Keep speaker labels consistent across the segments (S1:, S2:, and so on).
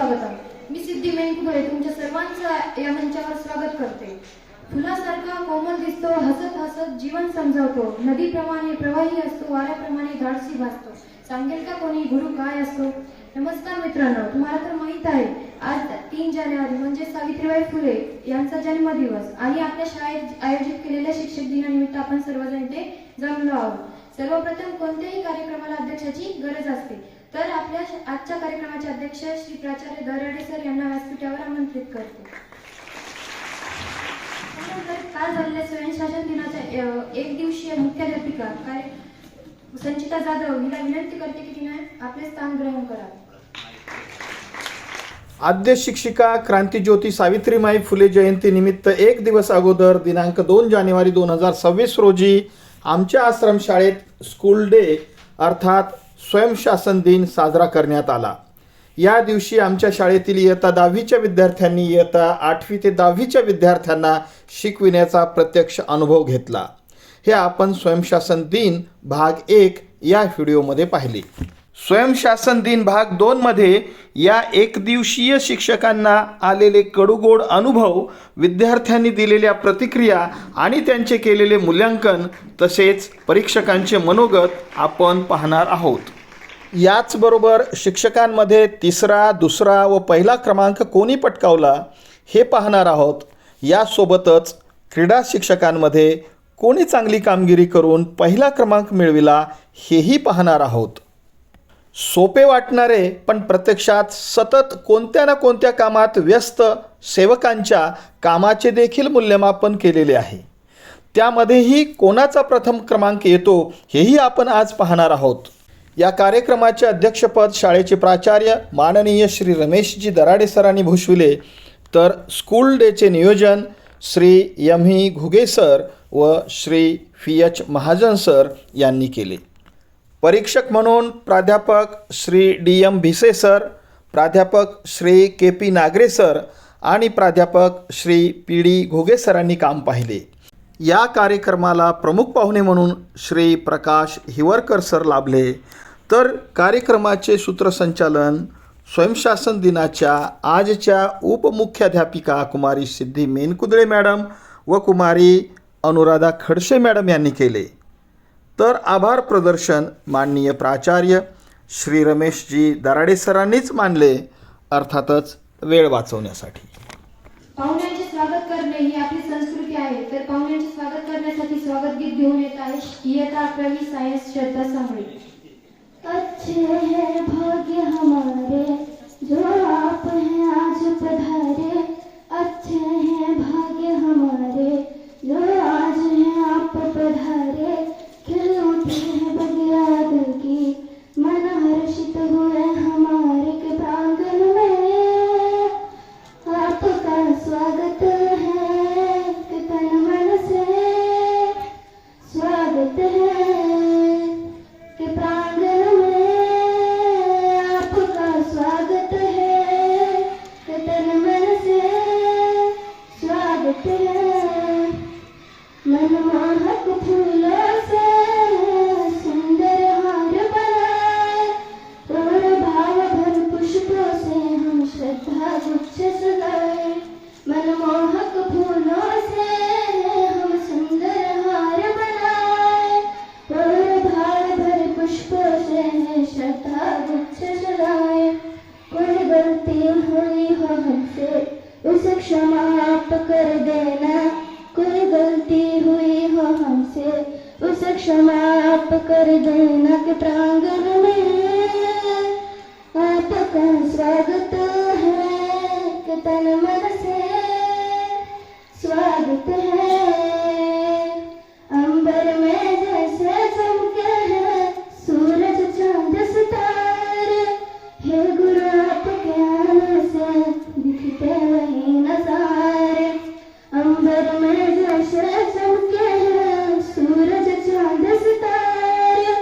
S1: स्वागतम. मी सिद्धी मेनकुदळे तुमच्या सर्वांचं या मंचावर स्वागत करते. फुलासारखा कोमल दिसतो, हसत हसत जीवन समजावतो, नदीप्रमाणे प्रवाही असतो, वाऱ्याप्रमाणे धाडसी भासतो, सांगेल का कोणी गुरु काय असतो. नमस्कार मित्रांनो, तुम्हाला तर माहित आहे आज 3 जानेवारी म्हणजे सावित्रीबाई फुले यांचा जन्मदिवस आणि आपल्या शाळेत आयोजित केलेल्या शिक्षक दिनानिमित्त आपण सर्वजण इथे जमलो आहोत. सर्वप्रथम कोणत्याही कार्यक्रमाला अध्यक्षाची गरज असते, तर आपल्या आजच्या कार्यक्रमाचे अध्यक्ष श्री प्राचार्य दराडे सर यांना व्यासपीठावर आमंत्रित करते. काल झालेल्या स्वयंशासन दिनाच्या एक दिवसीय मुख्याध्यापिका संचिता जाधव हिला विनंती करते की तिने आपले स्थान ग्रहण करावे.
S2: आद्य शिक्षिका क्रांतिज्योती सावित्रीबाई फुले जयंती निमित्त एक दिवस अगोदर दिनांक 2 जानेवारी 2026 रोजी आमच्या आश्रमशाळेत स्कूल डे अर्थात स्वयंशासन दिन साजरा करण्यात आला. या दिवशी आमच्या शाळेतील इयत्ता 10वीच्या विद्यार्थ्यांनी इयत्ता 8वी ते 10वीच्या विद्यार्थ्यांना शिकविण्याचा प्रत्यक्ष अनुभव घेतला. हे आपण स्वयंशासन दिन भाग 1 या व्हिडिओमध्ये पाहिले. स्वयंशासन दिन भाग 2 मध्ये या एकदिवसीय शिक्षकांना आलेले कडूगोड अनुभव, विद्यार्थ्यांनी दिलेल्या प्रतिक्रिया आणि त्यांचे केलेले मूल्यांकन तसेच परीक्षकांचे मनोगत आपण पाहणार आहोत. याचबरोबर शिक्षकांमध्ये 3रा, 2रा व 1ला क्रमांक कोणी पटकावला हे पाहणार आहोत. यासोबतच क्रीडा शिक्षकांमध्ये कोणी चांगली कामगिरी करून 1ला क्रमांक मिळविला हेही पाहणार आहोत. सोपे वाटणारे पण प्रत्यक्षात सतत कोणत्या ना कोणत्या कामात व्यस्त सेवकांच्या कामाचे देखील मूल्यमापन केलेले आहे. त्यामध्येही कोणाचा प्रथम क्रमांक येतो हेही आपण आज पाहणार आहोत. या कार्यक्रमाचे अध्यक्षपद शाळेचे प्राचार्य माननीय श्री रमेशजी दराडे सरांनी भूषविले, तर स्कूल डेचे नियोजन श्री एम.ही. घुगे सर व श्री FH महाजन सर यांनी केले. परीक्षक म्हणून प्राध्यापक श्री DM भिसे सर, प्राध्यापक श्री KP नागरे सर आणि प्राध्यापक श्री PD घुगे सरांनी काम पाहिले. या कार्यक्रमाला प्रमुख पाहुणे म्हणून श्री प्रकाश हिवरकर सर लाभले. तर कार्यक्रमाचे सूत्रसंचालन स्वयंशासन दिनाच्या आजच्या उपमुख्याध्यापिका कुमारी सिद्धी मेनकुदळे मॅडम व कुमारी अनुराधा खडसे मॅडम यांनी केले. तर आभार प्रदर्शन माननीय प्राचार्य श्री रमेशजी दराडे सरांनीच मानले, अर्थातच वेळ वाचवण्यासाठी.
S1: पाहुण्यांचे स्वागत करणे ही आपली संस्कृती आहे, तर पाहुण्यांचे स्वागत करण्यासाठी स्वागत गीत घेऊन येत आहे इयत्ता 11वी सायन्स श्रद्धा सांगळे.
S3: अच्छे हैं भाग्य हमारे जो आप हैं आज पधारे, अच्छे हैं भाग्य हमारे जो आज हैं आप पधारे, खिल उठी है बगिया दिल की, मन हर्षित हुए हमारे के प्रांगण में, आपका स्वागत है कि तन मन से स्वागत है कि प्रांगण में, आपका स्वागत है कि तन मन से स्वागत है. मनमोहक फूलों से सुंदर हार बनाए और भाव भर पुष्पों से हम श्रद्धा गुच्छ सजाए. मनमोहक फूलों से हम सुंदर हार बनाए और भाव भर पुष्पों से श्रद्धा गुच्छ सजाए. कोई गलती हुई हो हमसे उसे क्षमा आप कर देना, कोई गलती हुई हो हमसे उसे क्षमा आप कर देना कि प्रांगण में आपका स्वागत है कि तन मन से स्वागत है. अंबर में जैसे चमके हैं सूरज चांद सितारे, हे गुरु आपके आने से दिखते वही नजारे. अंबर में जैसे चमके हैं सूरज चांद सितारे,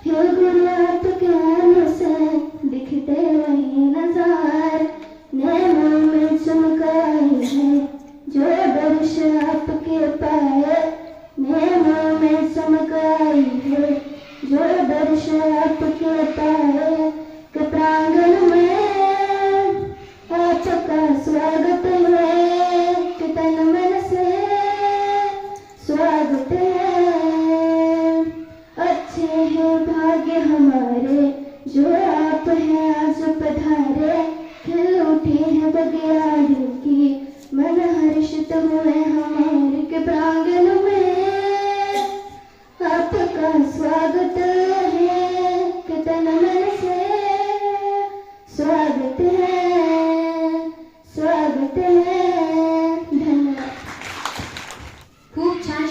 S3: हे गुरु आपके आने से दिखते वही नजारे. नैनों में चमका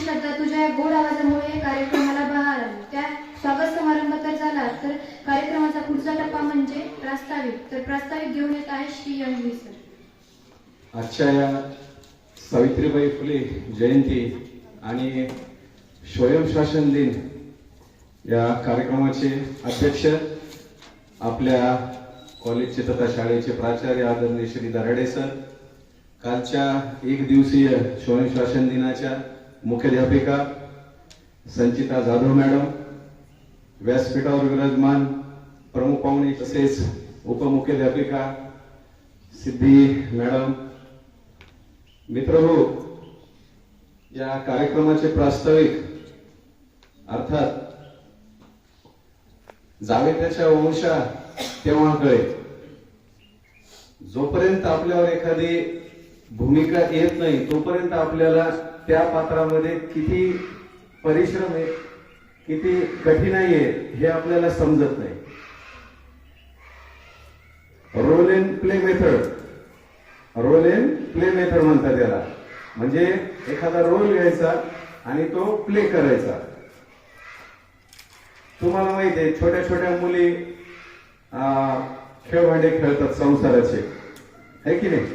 S1: श्रद्धा तुझ्या या गोड आवाजामुळे कार्यक्रमाला बहार आली. त्या स्वागत समारंभ तर झाला, तर कार्यक्रमाचा पुढचा टप्पा म्हणजे प्रास्ताविक. तर प्रास्ताविक घेऊन येत आहे श्री रणवीर सर.
S4: आजच्या या सावित्रीबाई फुले जयंती आणि स्वयंशासन दिन या कार्यक्रमाचे अध्यक्ष आपल्या कॉलेजचे तथा शाळेचे प्राचार्य आदरणीय श्री दराडे सर, कालच्या एक दिवसीय स्वयंशासन दिनाच्या मुख्याध्यापिका संचिता जाधव मॅडम, व्यासपीठावर विराजमान प्रमुख पाहुणे तसेच उपमुख्याध्यापिका सिद्धी मॅडम, मित्रहो, या कार्यक्रमाचे प्रास्ताविक अर्थात जावे त्याच्या वंशा तेव्हा कळे. जोपर्यंत आपल्यावर एखादी भूमिका येत नाही तोपर्यंत आपल्याला त्या पात्रामध्ये किती परिश्रम आहे, किती कठीणाई आहे हे आपल्याला समजत नाही. रोल अँड प्ले मेथड म्हणतात त्याला. म्हणजे एखादा रोल घ्यायचा आणि तो प्ले करायचा. तुम्हाला माहिती आहे, छोट्या छोट्या मुली खेळभांडे खेळतात संसाराचे, है की नाही?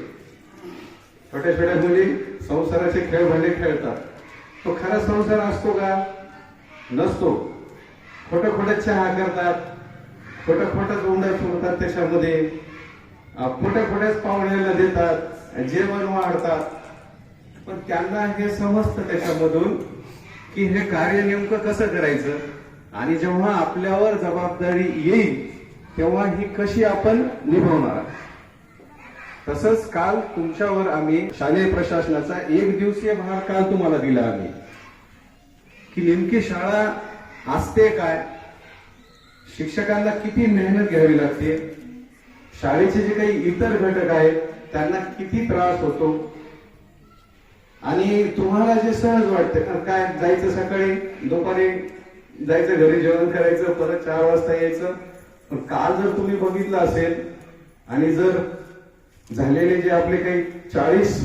S4: छोट्या छोट्या मुली संसाराचे खेळभांडे खेळतात. तो खरा संसार असतो का? नसतो. खोटं खोटं चहा करतात, खोटं खोटं गोंडा सोडतात, त्याच्यामध्ये खोट्या खोट्याच पाहुण्याला देतात, जेवण वाढतात. पण त्यांना हे समजतं त्याच्यामधून की हे कार्य नेमकं कसं करायचं आणि जेव्हा आपल्यावर जबाबदारी येईल तेव्हा ही कशी आपण निभावणार. तसंच काल तुमच्यावर आम्ही शालेय प्रशासनाचा एक दिवसीय भार काल तुम्हाला दिला आम्ही, की नेमकी शाळा असते काय, शिक्षकांना किती मेहनत घ्यावी लागते, शाळेचे जे काही इतर घटक आहेत त्यांना किती त्रास होतो. आणि तुम्हाला जे सहज वाटतं काय, जायचं सकाळी, दुपारी जायचं, घरी जेवण करायचं, परत 4 वाजता यायचं. पण काल जर तुम्ही बघितलं असेल आणि जर झालेले जे आपले काही 40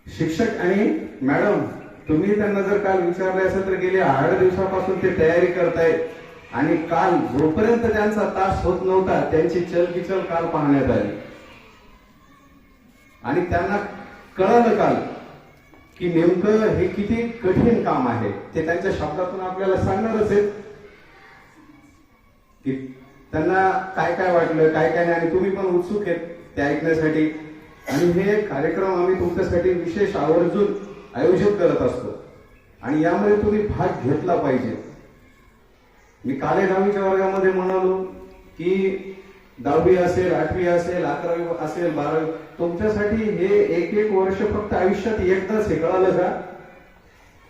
S4: शिक्षक आणि मॅडम, तुम्ही त्यांना जर काल विचारले असेल तर गेले 8 दिवसापासून ते तयारी करतायत. आणि काल जोपर्यंत त्यांचा तास होत नव्हता त्यांची चलबिचल काल पाहण्यात आली. आणि त्यांना कळालं काल की नेमकं हे किती कठीण काम आहे. ते त्यांच्या शब्दातून आपल्याला सांगणारच आहेत की त्यांना काय काय वाटलं, काय काय नाही. आणि तुम्ही पण उत्सुक आहेत ते ऐकण्यासाठी. आणि हे कार्यक्रम आम्ही तुमच्यासाठी विशेष आवर्जून आयोजित करत असतो आणि यामध्ये तुम्ही भाग घेतला पाहिजे. मी काल 10वीच्या वर्गामध्ये म्हणालो की 10वी असेल, 8वी असेल, 11वी असेल, 12वी, तुमच्यासाठी हे एक वर्ष फक्त आयुष्यात एकदाच हे, कळालं का?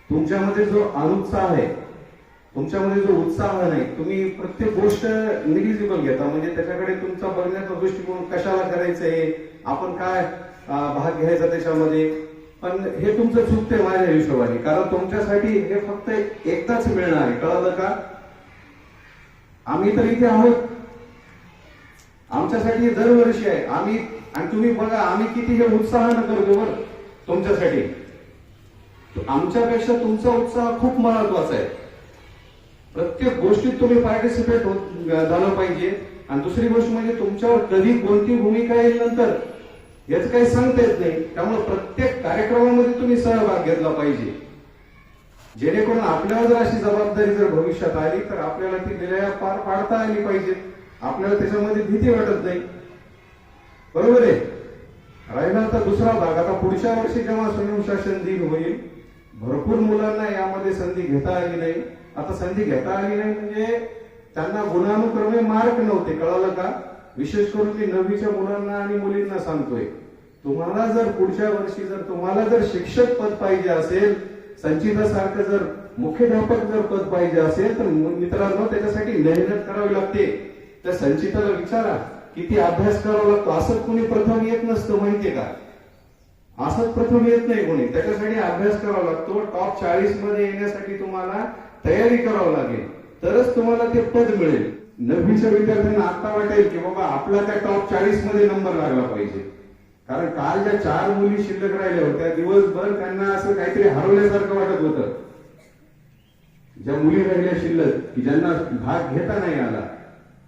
S4: तुमच्यामध्ये जो अनुत्साह आहे, तुमच्यामध्ये जो उत्साह नाही, तुम्ही प्रत्येक गोष्ट निग्लिजिबल घेता. म्हणजे त्याच्याकडे तुमचा बघण्याचा दृष्टिकोन कशाला करायचंय, आपण काय भाग घ्यायचा त्याच्यामध्ये. पण हे तुमचं चुकतंय माझ्या हिशोबाने, कारण तुमच्यासाठी हे फक्त एकदाच मिळणार आहे, कळालं का? आम्ही तर इथे आहोत, आमच्यासाठी दरवर्षी आहे आम्ही. आणि तुम्ही बघा आम्ही किती हे उत्साहानं करतो बरं तुमच्यासाठी. आमच्यापेक्षा तुमचा उत्साह खूप महत्वाचा आहे. प्रत्येक गोष्टीत तुम्ही पार्टिसिपेट झालं पाहिजे. आणि दुसरी गोष्ट म्हणजे तुमच्यावर कधी कोणती भूमिका येईल नंतर याच काही सांगता येत नाही. त्यामुळे प्रत्येक कार्यक्रमामध्ये तुम्ही सहभाग घेतला पाहिजे, जेणेकरून आपल्याला जर अशी जबाबदारी जर भविष्यात आली तर आपल्याला ती दिल्या पार पाडता आली पाहिजे. आपल्याला त्याच्यामध्ये भीती वाटत नाही, बरोबर आहे. राहिला आता दुसरा भाग. आता पुढच्या वर्षी जेव्हा स्वयंशासन दिन होईल, भरपूर मुलांना यामध्ये संधी घेता आली नाही. आता संधी घेता आली नाही म्हणजे त्यांना गुणानुक्रमे मार्क नव्हते, कळालं का? विशेष करून मी 9वीच्या मुलांना आणि मुलींना सांगतोय, तुम्हाला जर पुढच्या वर्षी जर तुम्हाला जर शिक्षक पद पाहिजे असेल, संचितासारखं जर मुख्याध्यापक जर पद पाहिजे असेल तर मित्रांनो त्याच्यासाठी मेहनत करावी लागते. त्या संचिताला विचारा किती अभ्यास करावा लागतो. असं कोणी प्रथम येत नसतं, माहितीये का? असंच प्रथम येत नाही कोणी. त्याच्यासाठी अभ्यास करावा लागतो. टॉप 40 मध्ये येण्यासाठी तुम्हाला तयारी करावी लागेल, तरच तुम्हाला ते पद मिळेल. 9वीच्या विद्यार्थ्यांना आता वाटेल की बाबा आपला त्या टॉप 40 मध्ये नंबर लागला पाहिजे. कारण काल ज्या 4 मुली शिल्लक राहिल्या होत्या दिवसभर त्यांना असं काहीतरी हरवल्यासारखं वाटत होतं. ज्या मुली राहिल्या शिल्लक की ज्यांना भाग घेता नाही आला,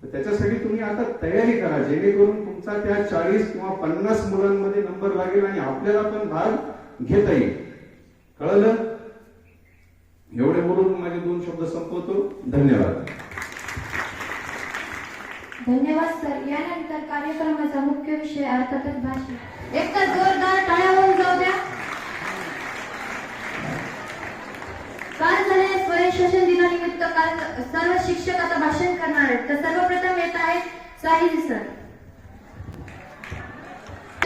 S4: तर त्याच्यासाठी तुम्ही आता तयारी करा जेणेकरून तुमचा त्या 40 किंवा 50 मुलांमध्ये नंबर लागेल आणि आपल्याला पण भाग घेता येईल. कळलं? एवढे बोलून माझे 2 शब्द संपवतो. धन्यवाद.
S1: धन्यवाद सर. यानंतर कार्यक्रमाचा मुख्य विषय अर्थातच भाषण. एक तर जोरदार टाळ्या होऊन जाऊ द्या. काल झालेल्या स्वयंशासन दिनानिमित्त काल सर्व शिक्षक आता भाषण करणार आहेत. तर सर्वप्रथम येत आहेत साहिल सर.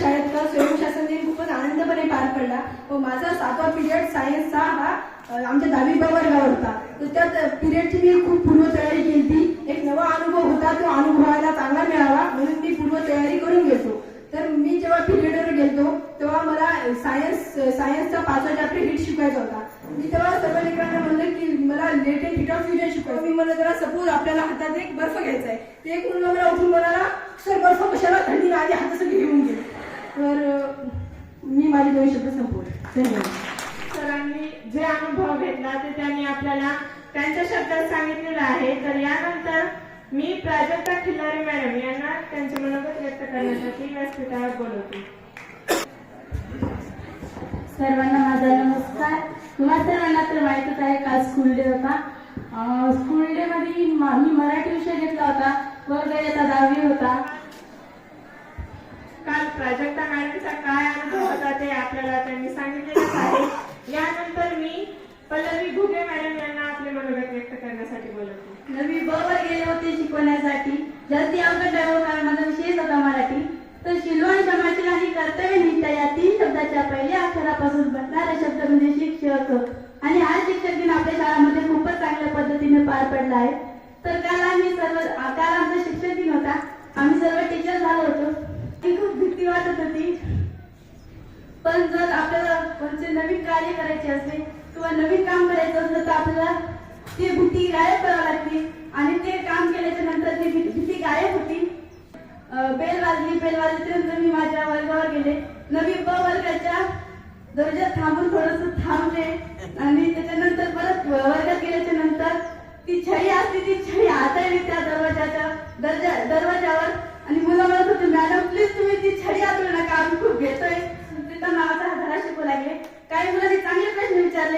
S5: शाळेतला स्वयंशासन दिन खूपच आनंदपणे पार पडला व माझा 7वा पिरियड सायन्सचा हा आमच्या 10वी वर्गावर होता. तर त्या पिरियडची मी खूप पूर्वतयारी केली. एक नवा अनुभव होता, तो अनुभवायला चांगला मिळावा म्हणून मी पूर्वतयारी करून गेलो. तर मी जेव्हा पिरियडवर गेलो तेव्हा मला सायन्सचा 5वा चॅप्टर हीट शिकवायचा होता. मी तेव्हा सर्व लेकरांना म्हणलं की मला latent heat of fusion शिकवायचं. मी मला जरा सपोज आपल्याला हातात एक बर्फ घ्यायचा आहे, ते एक मुलगा मला उठून म्हणाला सर बर्फ कशाला, थंडी माझी हात सगळी घेऊन गेले. तर मी माझे 2 शब्द संपवले. धन्यवाद.
S6: सरांनी जे अनुभव घेतला ते त्यांनी आपल्याला त्यांच्या शब्दात सांगितलेलं आहे. तर यानंतर मी प्राजक्ता खिल्लारे मॅडम यांना त्यांचे मनोगत व्यक्त करण्यासाठी व्यासपीठावर बोलवते.
S3: सर्वांना माझा नमस्कार. तुम्हा सर्वांना तर माहितच आहे काल स्कूल डे होता. स्कूल डे मध्ये मी मराठी विषय घेतला होता. वर्ग इयत्ता 10वी होता.
S6: काल प्राजक्ता मॅडमचा काय अनुभव होता ते आपल्याला त्यांनी सांगितलेलंच आहे. यानंतर मी पल्लवी घुगे मॅडम यांना आपले मनोगत व्यक्त करण्यासाठी बोलवते.
S3: 9वी ब वर गेले होते शिकवण्यासाठी. जास्ती अवघड नाही कारण माझा विषयच होता मराठी. तर शिलवण समाची आणि कर्तव्यनिष्ठा या 3 शब्दाच्या पहिल्या अक्षरापासून बनणारा शब्द म्हणजे शिक्षक. आणि हा शिक्षक दिन आपल्या शाळामध्ये खूपच चांगल्या पद्धतीने पार पडला आहे. तर काल आमचा शिक्षक दिन होता. आम्ही सर्व टीचर झालो होतो. ती खूप भीती वाटत होती. पण जर आपल्याला कोणते नवीन कार्य करायचे असेल किंवा नवीन काम करायचं असलं तर आपल्याला ती भीती गायब करावी लागते. आणि ते काम केल्याच्या नंतर ती भीती गायब होती. बेल वाजल्यानंतर मी माझ्या वर्गावर गेले. 9वी ब वर्गाच्या दर्जात थांबून थोडस थांबले आणि त्याच्यानंतर परत वर्गात गेल्याच्या नंतर ती छडी असते ती छडी हाताळली त्या दरवाजावर आणि मुलं म्हणत होते मॅडम प्लीज तुम्ही ती छडी हातळू नका, आम्ही खूप घेतोय. तिथं नावाचा धडा शिकवू लागले. काही मुलांनी चांगले प्रश्न विचारले,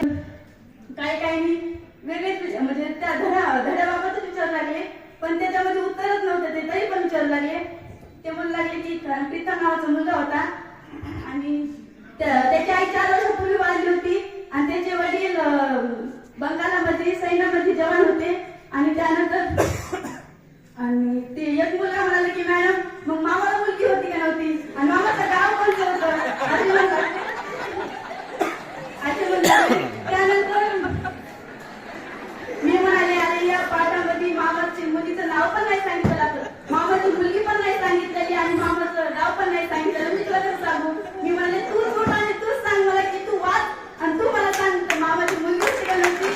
S3: काही वेगळे म्हणजे त्या धड्याबाबतच विचारू लागले. पण त्याच्यामध्ये उत्तरच नव्हतं ते तरी पण विचारू लागले. ते म्हणू लागले की प्रीतम नावाचा मुलगा होता आणि त्याची आई 4 वर्षापूर्वी वाढली होती आणि त्याचे वडील बंगालामध्ये सैन्यामध्ये जवान होते. आणि त्यानंतर आणि ते एक मुलगा म्हणाला की मॅडम मग मामाला मुलगी होती का नव्हती आणि मामाचं गाव कोणतं होतं असे म्हणले. त्यानंतर मी म्हणाले अरे या पाठामध्ये मामाची मुलीचं नाव पण नाही सांगितलं लागतं, मामाची मुलगी पण नाही सांगितलेली आणि मामाचं नाव पण नाही सांगितलेलं. मी तुला कसं सांगू. मी म्हणाले तूच उठ आणि तूच सांग मला की तू वाच आणि तू मला सांग मामाची मुलगी होती का नव्हती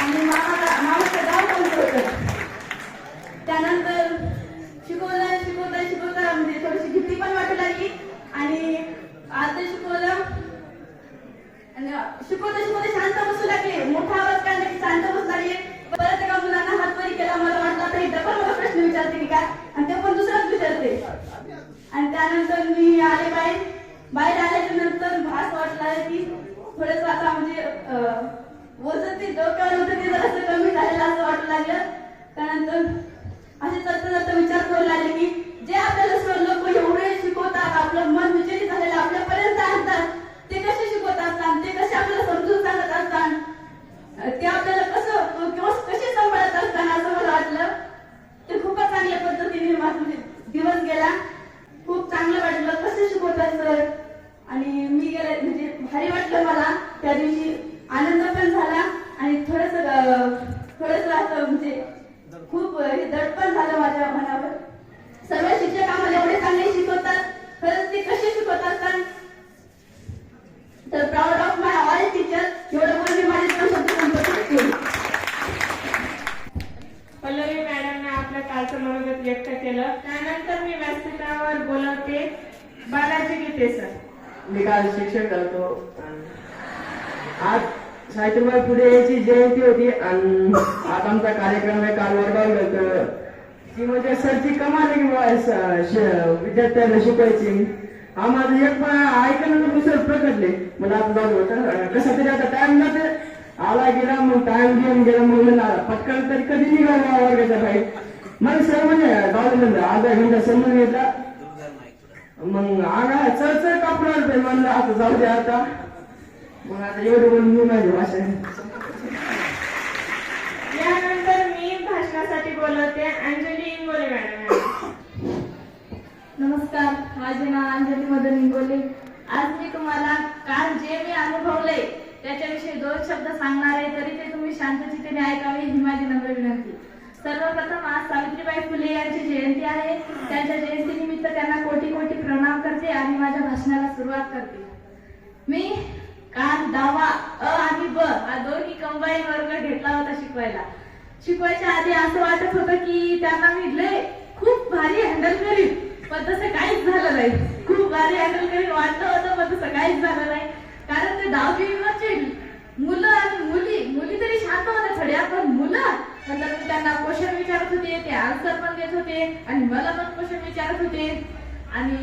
S3: आणि मामाचं गाव कोणतं होतं. त्यानंतर शिकवता म्हणजे थोडीशी भीती पण वाटू लागली आणि आता शिकवता शांत बसू लागले. मोठा आवाज काढला की शांत बसू लागले. परत एका मुलांना हातवरी केला. मला वाटलं आता ही डबल मला प्रश्न विचारते की काय आणि ते पण दुसराच विचारते. आणि त्यानंतर मी आले बाहेर आल्याच्या नंतर असं वाटलं की थोडस आता म्हणजे वजन ते डोक्यावर होतं ते जरासं कमी झालेलं असं वाटू लागलं. त्यानंतर असे चढता विचार करू लागले की जे आपल्याला सर लोक एवढे शिकवतात, आपलं मन विचलित झालेलं आपल्यापर्यंत आणतात, ते कसे शिकवत असतात, ते कसे आपल्याला समजून सांगत असतात, ते आपल्याला कसे सांभाळत असतात असं मला वाटलं. ते खूपच चांगल्या पद्धतीने माझा दिवस गेला. खूप चांगलं वाटलं कसे शिकवतात सर. आणि मी गेले म्हणजे भारी वाटलं मला त्या दिवशी. आनंद पण झाला आणि थोडस असं म्हणजे खूप दडपण झालं माझ्या मनावर. सर्व शिक्षक आम्हाला एवढे चांगले शिकवतात, खरंच ते कसे शिकवत असतात. तर proud of my all teacher. एवढं बोलून मी माझे 2 शब्द संपवते.
S6: पल्लवी मॅडमने आपल्या कालचं मनोगत व्यक्त केलं. त्यानंतर मी व्यासपीठावर बोलवते बालाजी गीते सर.
S7: आज शिक्षक झालो. आज सावित्रीबाई फुले यांची जयंती होती आणि आज आमचा कार्यक्रम आहे. काल वर्गावर गेलो ती म्हणजे सरची कमाल आहे की विद्यार्थ्यांना शिकवायची. हा माझं एक ऐकलं दुसरं प्रकटले. मला आता जाऊ होतं कसं तरी आता टाइम जाते आला गेला मग टाइम घेऊन गेला मग पटकन तरी कधी निघाला वर्गाच्या बाहेर. मग सर म्हणजे जाऊ म्हणलं अर्धा घंटा समजून घेतला मग आगा चढ कापणार म्हणलं आता जाऊ दे आता. मग आता एवढं बोलून मी माझी भाषा
S6: यानंतर मी भाषणासाठी बोलवते अंजली इंगोले मॅडम.
S3: नमस्कार, माझे नाव अंजली मदन इंगोले. आज मी तुम्हाला काल जे मी अनुभवले त्याच्याविषयी 2 शब्द सांगणार आहे, तरी ते तुम्ही शांतचित्तेने ऐकावे ही माझी नम्र विनंती. सर्वप्रथम आज सावित्रीबाई फुले यांची जयंती आहे. त्यांच्या जयंतीनिमित्त त्यांना कोटी कोटी प्रणाम करते आणि माझ्या भाषणाला सुरुवात करते. मी काल 10वा अ आणि ब हा दोन्ही कंबाईन वर्ग घेतला होता शिकवायला. शिकवायच्या आधी असं वाटत होतं की त्यांना मी लय खूप भारी हँडल करीन, पण तसं काहीच झालं नाही. खूप भारी हँडल करीन वाटलं होतं, पण तसं काहीच झालं नाही. कारण ते 10वीवरचे मुलं आणि मुली तरी शांत होत्या थोड्या, पण मुलं नंतर मी त्यांना क्वेश्चन विचारत होते, ते आन्सर पण देत होते आणि मला पण क्वेश्चन विचारत होते. आणि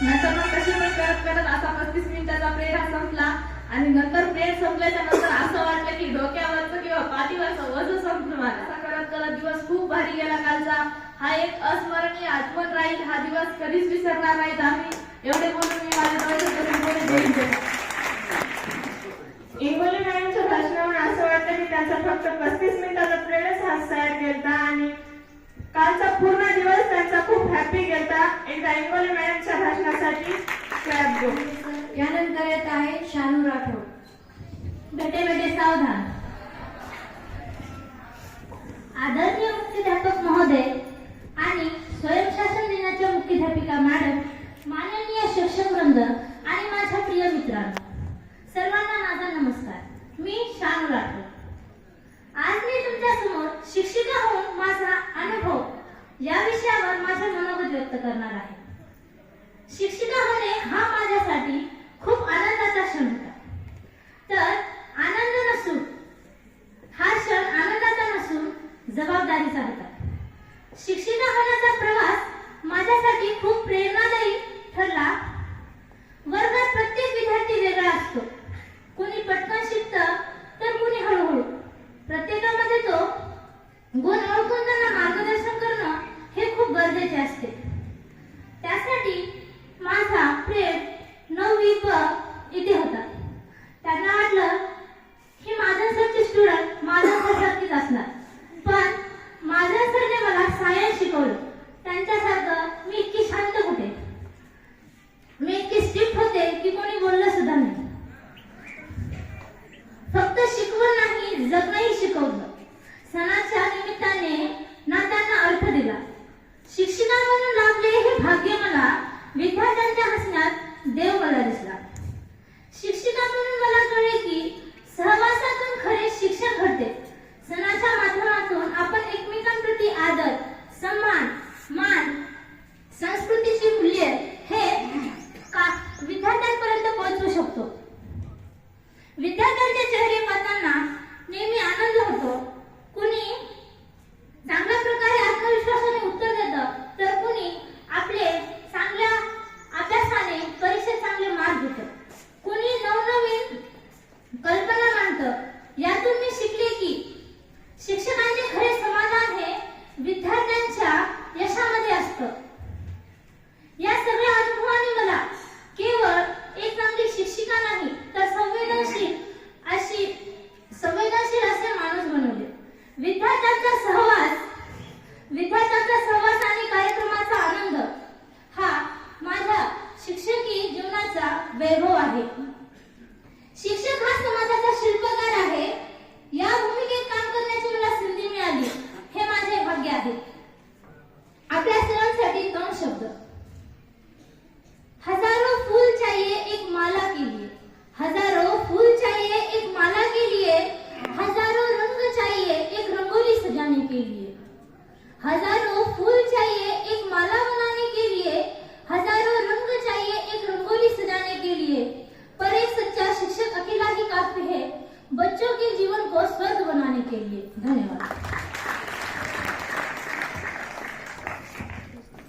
S3: नंतर मग कशी पण करत करत असा 35 मिनिटाचा प्रेड हा संपला. आणि नंतर प्रेड संपल्याच्या नंतर असं वाटलं की डोक्यावरचं किंवा पाठीवरचं वजन संपलं माझं. असा करत करत दिवस खूप भारी गेला कालचा. हा एक अस्मरणीय आठवण राहील. हा दिवस कधीच विसरणार नाहीत आम्ही. एवढे बोलून मी माझ्या
S6: इंगोले मॅडमच्या भाषणावरून असं वाटतं की त्यांचा फक्त 35 मिनिटाचा प्रेडच हा सॅड गेलता आणि कालचा पूर्ण दिवस त्यांचा खूप हॅपी गेलता. एकदा इंगोले मॅडमच्या भाषणासाठी क्लॅप देऊ.
S1: यानंतर येत आहे शानू राठोड.
S8: बेटे बेटे सावधान. आदरणीय मुख्याध्यापक महोदय आणि स्वयंशासन दिनाच्या मुख्याध्यापिका मॅडम, माननीय शिक्षक वृंद आणि माझ्या प्रिय मित्रांनो, सर्वांना माझा नमस्कार. मी शानू राठोड. आज मी तुमच्या समोर शिक्षिका होऊन माझा अनुभव या विषयावर माझे मनोगत व्यक्त करणार आहे. शिक्षिका होणे हा माझ्यासाठी खूप आनंदाचा क्षण होता. तर आनंद नसून हा क्षण आनंदाचा नसून जबाबदारीचा होता. शिक्षिका होण्याचा प्रवास माझ्यासाठी खूप प्रेरणादायी ठरला. वर्गात प्रत्येक विद्यार्थी वेगळा असतो. कुणी पटकन शिकतं तर कुणी हळूहळू. प्रत्येकामध्ये तो गुण ओळखून त्यांना मार्गदर्शन करणं हे खूप गरजेचे असते. त्यासाठी माझा प्रेड 9वी ब इथे होता. त्यांना वाटलं की माझ्या सरचे स्टुडंट माझ्या सरसारखीच असणार, पण माझ्या सरने मला सायन्स शिकवलं. त्यांच्यासारखं मी इतकी शांत कुठे, मी इतकी स्ट्रिक्ट होते की कोणी बोललं सुद्धा नाही. फक्त शिकवण नाही, जगणंही शिकवलं. सणाच्या निमित्ताने नात्यांना अर्थ दिला. शिक्षिका म्हणून लाभले हे भाग्य मला विद्यार्थ्यांच्या हसण्यात देव मला दिसला. शिक्षिका म्हणून मला कळले की सहवासातून खरे शिक्षण घडते. सणाच्या माध्यमातून आपण एकमेकांप्रती आदर, सन्मान, मान, संस्कृतीची मूल्ये हे विद्यार्थ्यांपर्यंत पोहोचवू शकतो. विद्यार्थ्यांचे चेहरे पाहताना नेहमी आनंद होतो. कुणी चांगल्या प्रकारे आत्मविश्वासाने उत्तर देतं, तर कुणी आपले चांगल्या अभ्यासाने परीक्षेत चांगले मार्क घेतं. बच्चों के जीवन को स्वर्ग बनाने के लिए। धन्यवाद।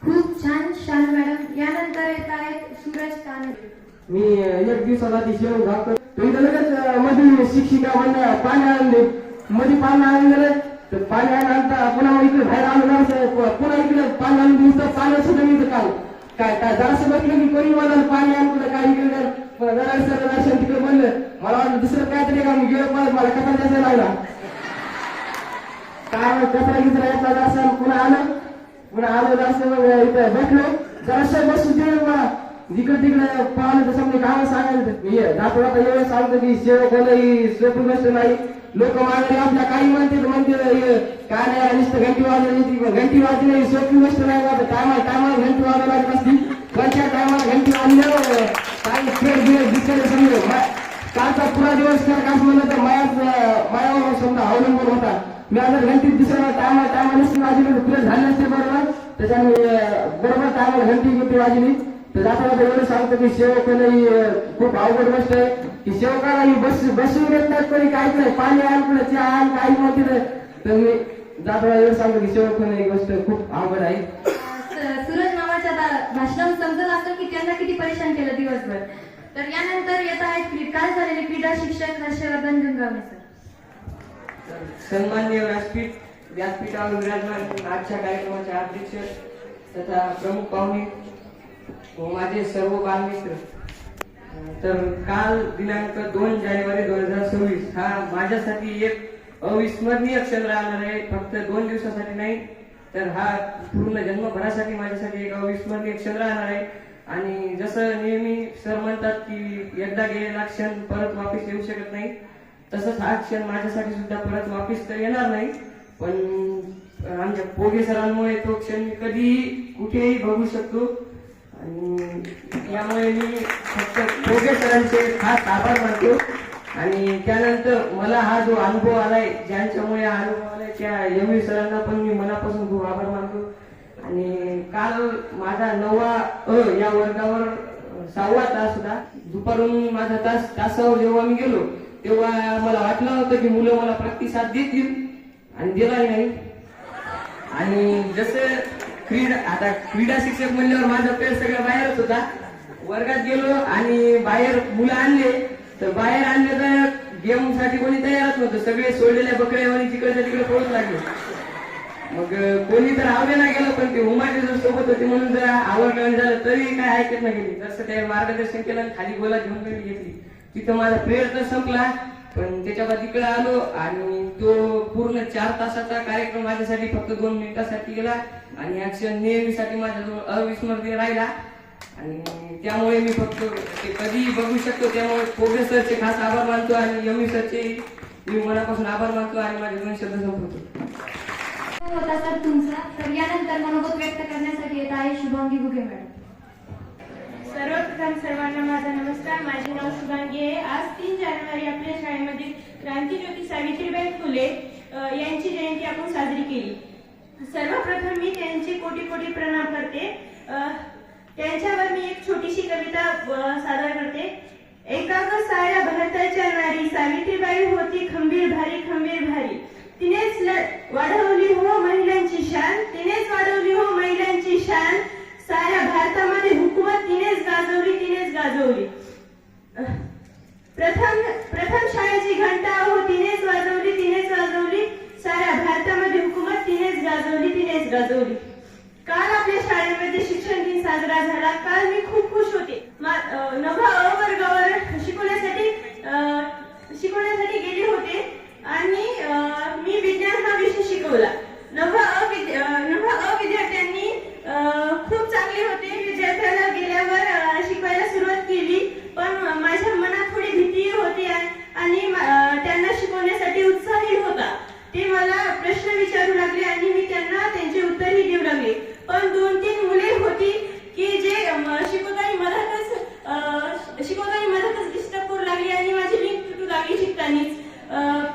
S1: खूप छान शालू मॅडम. यानंतर येत आहेत सूरज काने.
S7: मी एक दिवसाला ती शेवट घालतो. इथं लगेच मध्ये शिक्षिका म्हणल्या पाणी आणले. मध्ये पाणी आणलं तर पाणी आणता पुन्हा इकडे बाहेर आणलं पुन्हा इकडे पाणी आणून दिवस पाणी सुद्धा मी काल काय जरासं बसलं की कोणी मला पाणी आणलं काय इकडे जरा सर तिकडे म्हणलं मला वाटलं दुसरं काहीतरी का मी गेलो मला कसा द्यायचा लागला काय कचरा गिचरा येतला जरासं पुन्हा आलो जरासं मग इथं बसलो जरासं बसू दे मला जिकडे तिकडे पाहिलं तर समजा काम सांगायचं जातो आता एवढं सांगतो की सेवक होणं ही सोपी गोष्ट नाही. लोक मागे आपल्या काही म्हणते काय नाही नुसतं घंटी वाजली नाही सोपी गोष्ट नाही. टायमाला घंटी वाजायला लागत असती कोणत्या टायमाला घंटी वाजल्यावर काही खेळ गिळ दिसले समजा कालचा पुरा दिवस कसं म्हणलं तर मायावर समजा अवलंबून होता. मी आता घंटी दुसऱ्या टायमाला नुसती वाजली पुढे झाले नसते बरोबर त्याच्यामुळे बरोबर टायमाला घंटी वाजली. तर जाता एवढं सांगतो की सेवक ही खूप अवघड गोष्ट आहे की सेवकाला ही बसून येत नाही कोणी काहीच नाही पाणी आण कुठे चहा आण काही नव्हती. तर मी जाता एवढं सांगतो की सेवक ही गोष्ट खूप अवघड आहे.
S1: सूरज मामाच्या भाषणात समजत असेल की त्यांना किती परेशान केलं दिवसभर. तर यानंतर येत आहेत काल झालेले क्रीडा शिक्षक हर्षवर्धन गंगावणे सर.
S7: सन्माननीय व्यासपीठावर विराजमान आजच्या कार्यक्रमाचे अध्यक्ष तथा प्रमुख पाहुणे व माझे सर्व बालमित्र. तर काल दिनांक 2 जानेवारी 2026 हा माझ्यासाठी एक अविस्मरणीय क्षण राहणार आहे. फक्त 2 दिवसासाठी नाही तर हा पूर्ण जन्मभरासाठी माझ्यासाठी एक अविस्मरणीय क्षण राहणार आहे. आणि जसं नेहमी सर म्हणतात की एकदा गेलेला क्षण परत वापस येऊ शकत नाही तसंच हा क्षण माझ्यासाठी सुद्धा परत वापस तर येणार नाही. पण आमच्या पोगे सरांमुळे तो क्षण मी कधीही कुठेही बघू शकतो. आणि यामुळे मी फक्त पोगे सरांचे खास आभार मानतो. आणि त्यानंतर मला हा जो अनुभव आलाय ज्यांच्यामुळे हा अनुभव आलाय त्या एम सरांना पण मी मनापासून खूप आभार मानतो. आणि काल माझा 9वा अ या वर्गावर 6वा तास होता. दुपारून माझा तासावर जेव्हा मी गेलो तेव्हा मला वाटलं होतं की मुलं मला प्रतिसाद देतील आणि दिलाही नाही. आणि जसं क्रीडा शिक्षक म्हणल्यावर माझा पेर सगळं बाहेरच होता. वर्गात गेलो आणि बाहेर मुलं आणले तर बाहेर आणले तर गेम साठी कोणी तयारच नव्हतं. सगळे सोडलेल्या बकऱ्यावानी तिकडच्या तिकडे पळत लागले. मग कोणी तर आवडेना गेलं पण ते उमाचे जर सोबत होते म्हणून जर आवडलं झालं तरी काय ऐकत नाही गेली. जसं त्या मार्गदर्शन केलं आणि खाली गोला घेऊन घेतली. तिथं माझा प्रेयर तर संपला पण त्याच्या बाद इकडे आलो आणि तो पूर्ण 4 तासाचा कार्यक्रम माझ्यासाठी फक्त 2 मिनिटासाठी गेला. आणि हा क्षण नेहमीसाठी माझ्याजवळ अविस्मरणीय राहिला. आणि त्यामुळे मी फक्त ते कधीही बघू शकतो. त्यामुळे पोगे सरचे खास आभार मानतो आणि यमी सरचे मी मनापासून आभार मानतो आणि माझे 2 शब्द संपवतो.
S1: होता सर तुमचा. तर यानंतर मनोगत व्यक्त करण्यासाठी येत आहे शुभांगी गुगे मॅडम.
S6: सर्वप्रथम सर्वांना माझा नमस्कार. माझे नाव शुभांगी आहे. आज 3 जानेवारी आपल्या शाळेमध्ये क्रांतीज्योती सावित्रीबाई फुले यांची जयंती आपण साजरी केली. सर्वप्रथम मी त्यांचे कोटी कोटी प्रणाम करते. त्यांच्यावर मी एक छोटीशी कविता सादर करते. एकाग साऱ्या भारताच्या नारी सावित्रीबाई होती खंबीर भारी खंबीर भारी. तिनेच वाढवली हो महिलांची शान. तिनेच वाढवली हो महिलांची शान. साऱ्या भारतामध्ये हुकूमत तिनेच गाजवली. प्रथम शाळेची घंटा हो तिनेच वाजवली. साऱ्या भारतामध्ये हुकूमत तिनेच गाजवली. काल आपल्या शाळेमध्ये शिक्षण दिन साजरा झाला. काल मी खूप खुश होते. 9वा अ वर्गावर शिकवण्यासाठी गेले होते आणि मी विज्ञान हा विषय शिकवला. 9वा अ विद्यार्थ्यांनी खूप चांगले होते. विद्यार्थ्यांना गेल्यावर शिकवायला सुरुवात केली पण माझ्या मनात थोडी भीती होती आणि त्यांना शिकवण्यासाठी उत्साही होता. ते मला प्रश्न विचारू लागले आणि मी त्यांना त्यांचे उत्तरही देऊ लागले. पण 2-3 मुले होती की जे शिकवताना मधातच डिस्टर्ब करू लागली आणि माझी लिंक तुटू लागली शिकतानीच.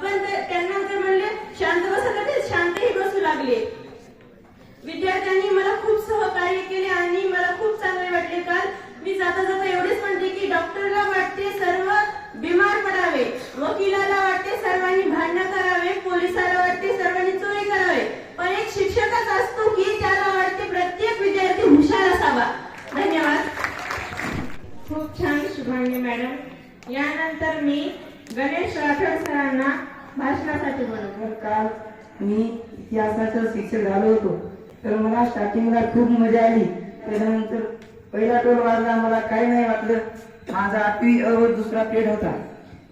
S6: पण त्यांना तर म्हणले शांत बसा तर ते शांतही बसू लागले. विद्यार्थ्यांनी मला खूप सहकार्य केले आणि मला खूप चांगले वाटले. काल मी जाता जाता एवढेच म्हणते की डॉक्टरला वाटते सर्व बिमार पडावे, वकिलाला वाटते मॅडम. यानंतर मी गणेश राठोड सरांना भाषणासाठी बोलवतो.
S7: तर काल मी इतिहासाचा शिक्षक झालो होतो, तर मला स्टार्टिंगला खूप मजा आली. त्याच्यानंतर पहिला टोल वाजला, मला काही नाही वाटलं. माझा 8वी अ व दुसरा पेड होता.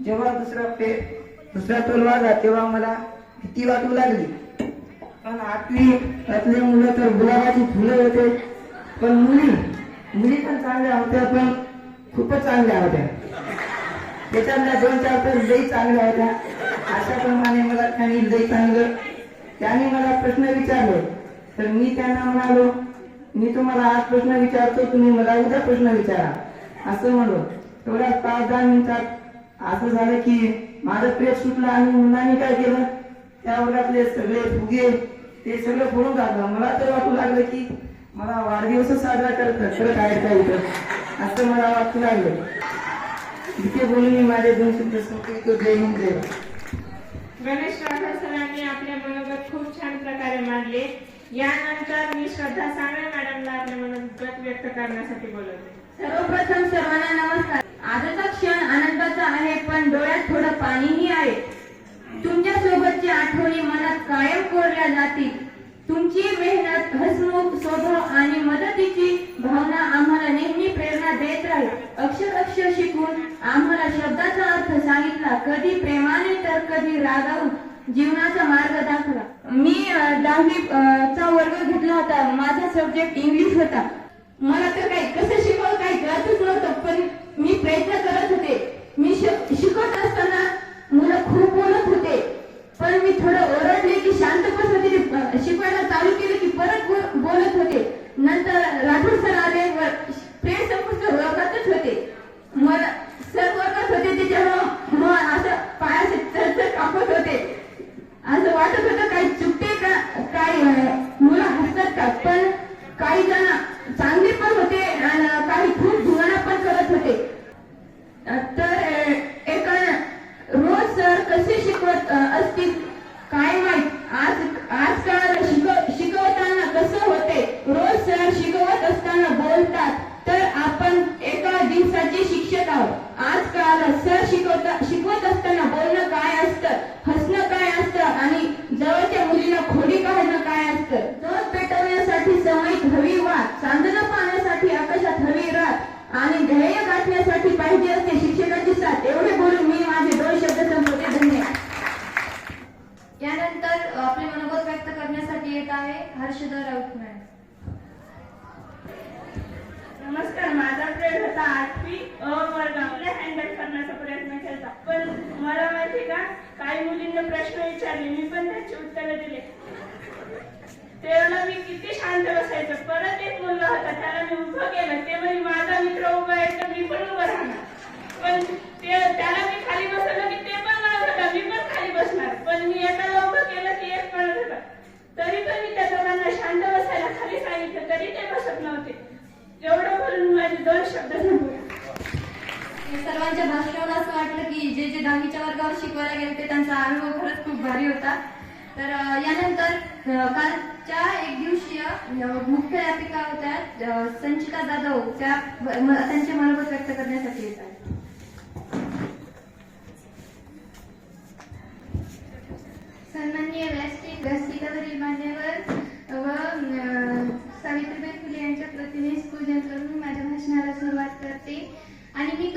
S7: जेव्हा दुसरा टोल वाजला तेव्हा मला भीती वाटू लागली. पण 8वी त्यातले मुलं तर गुलाबाची फुलं होते, पण मुली पण चांगल्या होत्या, पण खूपच चांगल्या होत्या. त्याच्यातल्या 2-4 तर लई चांगल्या होत्या. अशाप्रमाणे मला त्यांनी लई चांगलं त्यांनी मला प्रश्न विचारले, तर मी त्यांना म्हणालो, मी तुम्हाला आज प्रश्न विचारतो, तुम्ही मला उद्या प्रश्न विचारा असं म्हणलो. तेवढ्या 5-10 मिनिटात असं झालं की माझं पेट सुटलं आणि मुलांनी काय केलं, त्या वर्गातले सगळे फुगे ते सगळं फोडून टाकलं. मला तर वाटू लागलं की मला वाढदिवस साजरा करत आहेत का इथं, असं मला वाटू लागलं. इथे बोलून मी माझे 2 शब्द संपवितो. जय हिंद, जय भारत.
S6: गणेश राठोड सरांनी आपले मनोगत खूप छान प्रकारे मांडले. यानंतर मी श्रद्धा सांगळे मॅडमला आपले मनोगत व्यक्त करण्यासाठी बोलवते.
S3: सर्वप्रथम सर्वांना नमस्कार. आजचा क्षण आनंदाचा आहे, पण डोळ्यात थोडं पाणीही आहे. तुमच्या सोबतची आठवणी मनात कायम कोरल्या जातील. तुमची मेहनत, हसमुख स्वभाव आणि मदतीची भावना आम्हाला नेहमी प्रेरणा देत राहील. अक्षर शिकून आम्हाला शब्दाचा अर्थ सांगितला, कधी प्रेमाने तर कधी रागावून जीवनाचा मार्ग दाखवला. मी 10वी चा वर्ग घेतला होता. माझा सब्जेक्ट इंग्लिश होता. मला तर काही कसं शिकवलं काही कळतच नव्हतं, पण मी प्रयत्न करत होते. मी शिकवत असताना मुलं खूप बोलत होते, पण मी थोडं ओरडले की शांत बस होते. शिकवायला चालू केलं की परत बोलत होते. नंतर राठोड सर आले, प्रेम संपुष्ट वर्गातच होते. मला सर वर्गात होते ते जेव्हा असं पायाचे चरचर कापत होते. असं वाटत होतं काही चुकते का, काही मुलं हसतात का, पण काही जण चांगले पण होते आणि काही खूप धुवाणा पण करत होते. तर एका रोज सर कसे शिकवत असतील काय माहित. आजकाल शिकवताना कसं होते, रोज सर शिकवत असताना बोलतात तर आपण एका दिवसाचे शिक्षक आहोत. आजकाल सर शिकवत असताना बोलणं काय असतं, हसणं काय असतं आणि जवळच्या मुलीला खोडी काढणं काय असतं. जोत पेटवण्यासाठी समईत हवी वाट, चांदणं पाहण्यासाठी आकाशात हवी रात आणि ध्येय गाठण्यासाठी पाहिजे असते शिक्षकाची साथ. एवढे बोलून मी माझे 2 शब्द संपवते. धन्यवाद.
S1: यानंतर आपले मनोगत व्यक्त करण्यासाठी येत आहे हर्षदा राऊत मॅडम.
S6: नमस्कार. माझा प्रेड होता 8वी अ वर्गामध्ये हँडल करण्याचा प्रयत्न केला, पण मला माहिती का काही मुलींना प्रश्न विचारले, मी पण त्याची उत्तरं दिले. त्यावेळेला मी किती शांत बसायचं. परत एक मुलगा होता, त्याला मी उभं केलं. ते म्हणजे माझा मित्र उभा आहे तर मी पण उभं राहणार. पण त्याला मी खाली बसवलं की ते पण म्हणत होता मी पण खाली बसणार. पण मी एकाला उभं केलं की एक म्हणत होता. तरी पण मी त्या दोघांना शांत बसायला खाली सांगितलं, तरी ते बसत नव्हते. एवढं बोलून माझे 2 शब्द संपले.
S1: सर्वांच्या भाषणावर असं वाटलं की जे 10वीच्या वर्गावर शिकवायला गेले ते त्यांचा अनुभव खरंच खूप भारी होता. तर यानंतर कालच्या 1 दिवसीय मुख्याध्यापिका होत्या संचिता जाधव, त्यांचे मनोगत व्यक्त करण्यासाठी येत आहेत.
S9: सन्माननीय व्यासपीठावरील मान्यवर व सावित्रीबाई फुले यांच्या प्रतिमेस पूजन करून माझ्या भाषणाला सुरुवात करते. आणि मी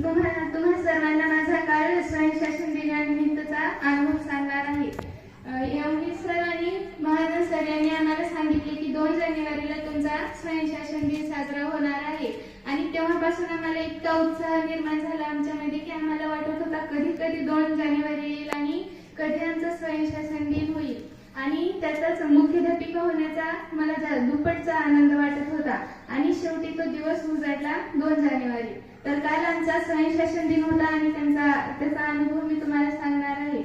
S9: तुम्हा सर्वांना माझा काळ स्वयंशासन दिनानिमित्तचा अनुभव सांगणार आहे. एवढी सर आणि महाजन सर यांनी आम्हाला सांगितले की 2 जानेवारीला तुमचा स्वयंशासन दिन साजरा होणार आहे. आणि तेव्हापासून आम्हाला इतका उत्साह निर्माण झाला आमच्यामध्ये की आम्हाला वाटत होता कधी 2 जानेवारी येईल आणि कधी आमचा स्वयंशासन दिन होईल. आणि त्याचाच मुख्याध्यापिका होण्याचा मला दुप्पटचा आनंद वाटत होता. आणि शेवटी तो दिवस उजाडला 2 जानेवारी. तर काल आमचा स्वयंशासन दिन होता आणि त्याचा अनुभव मी तुम्हाला सांगणार आहे.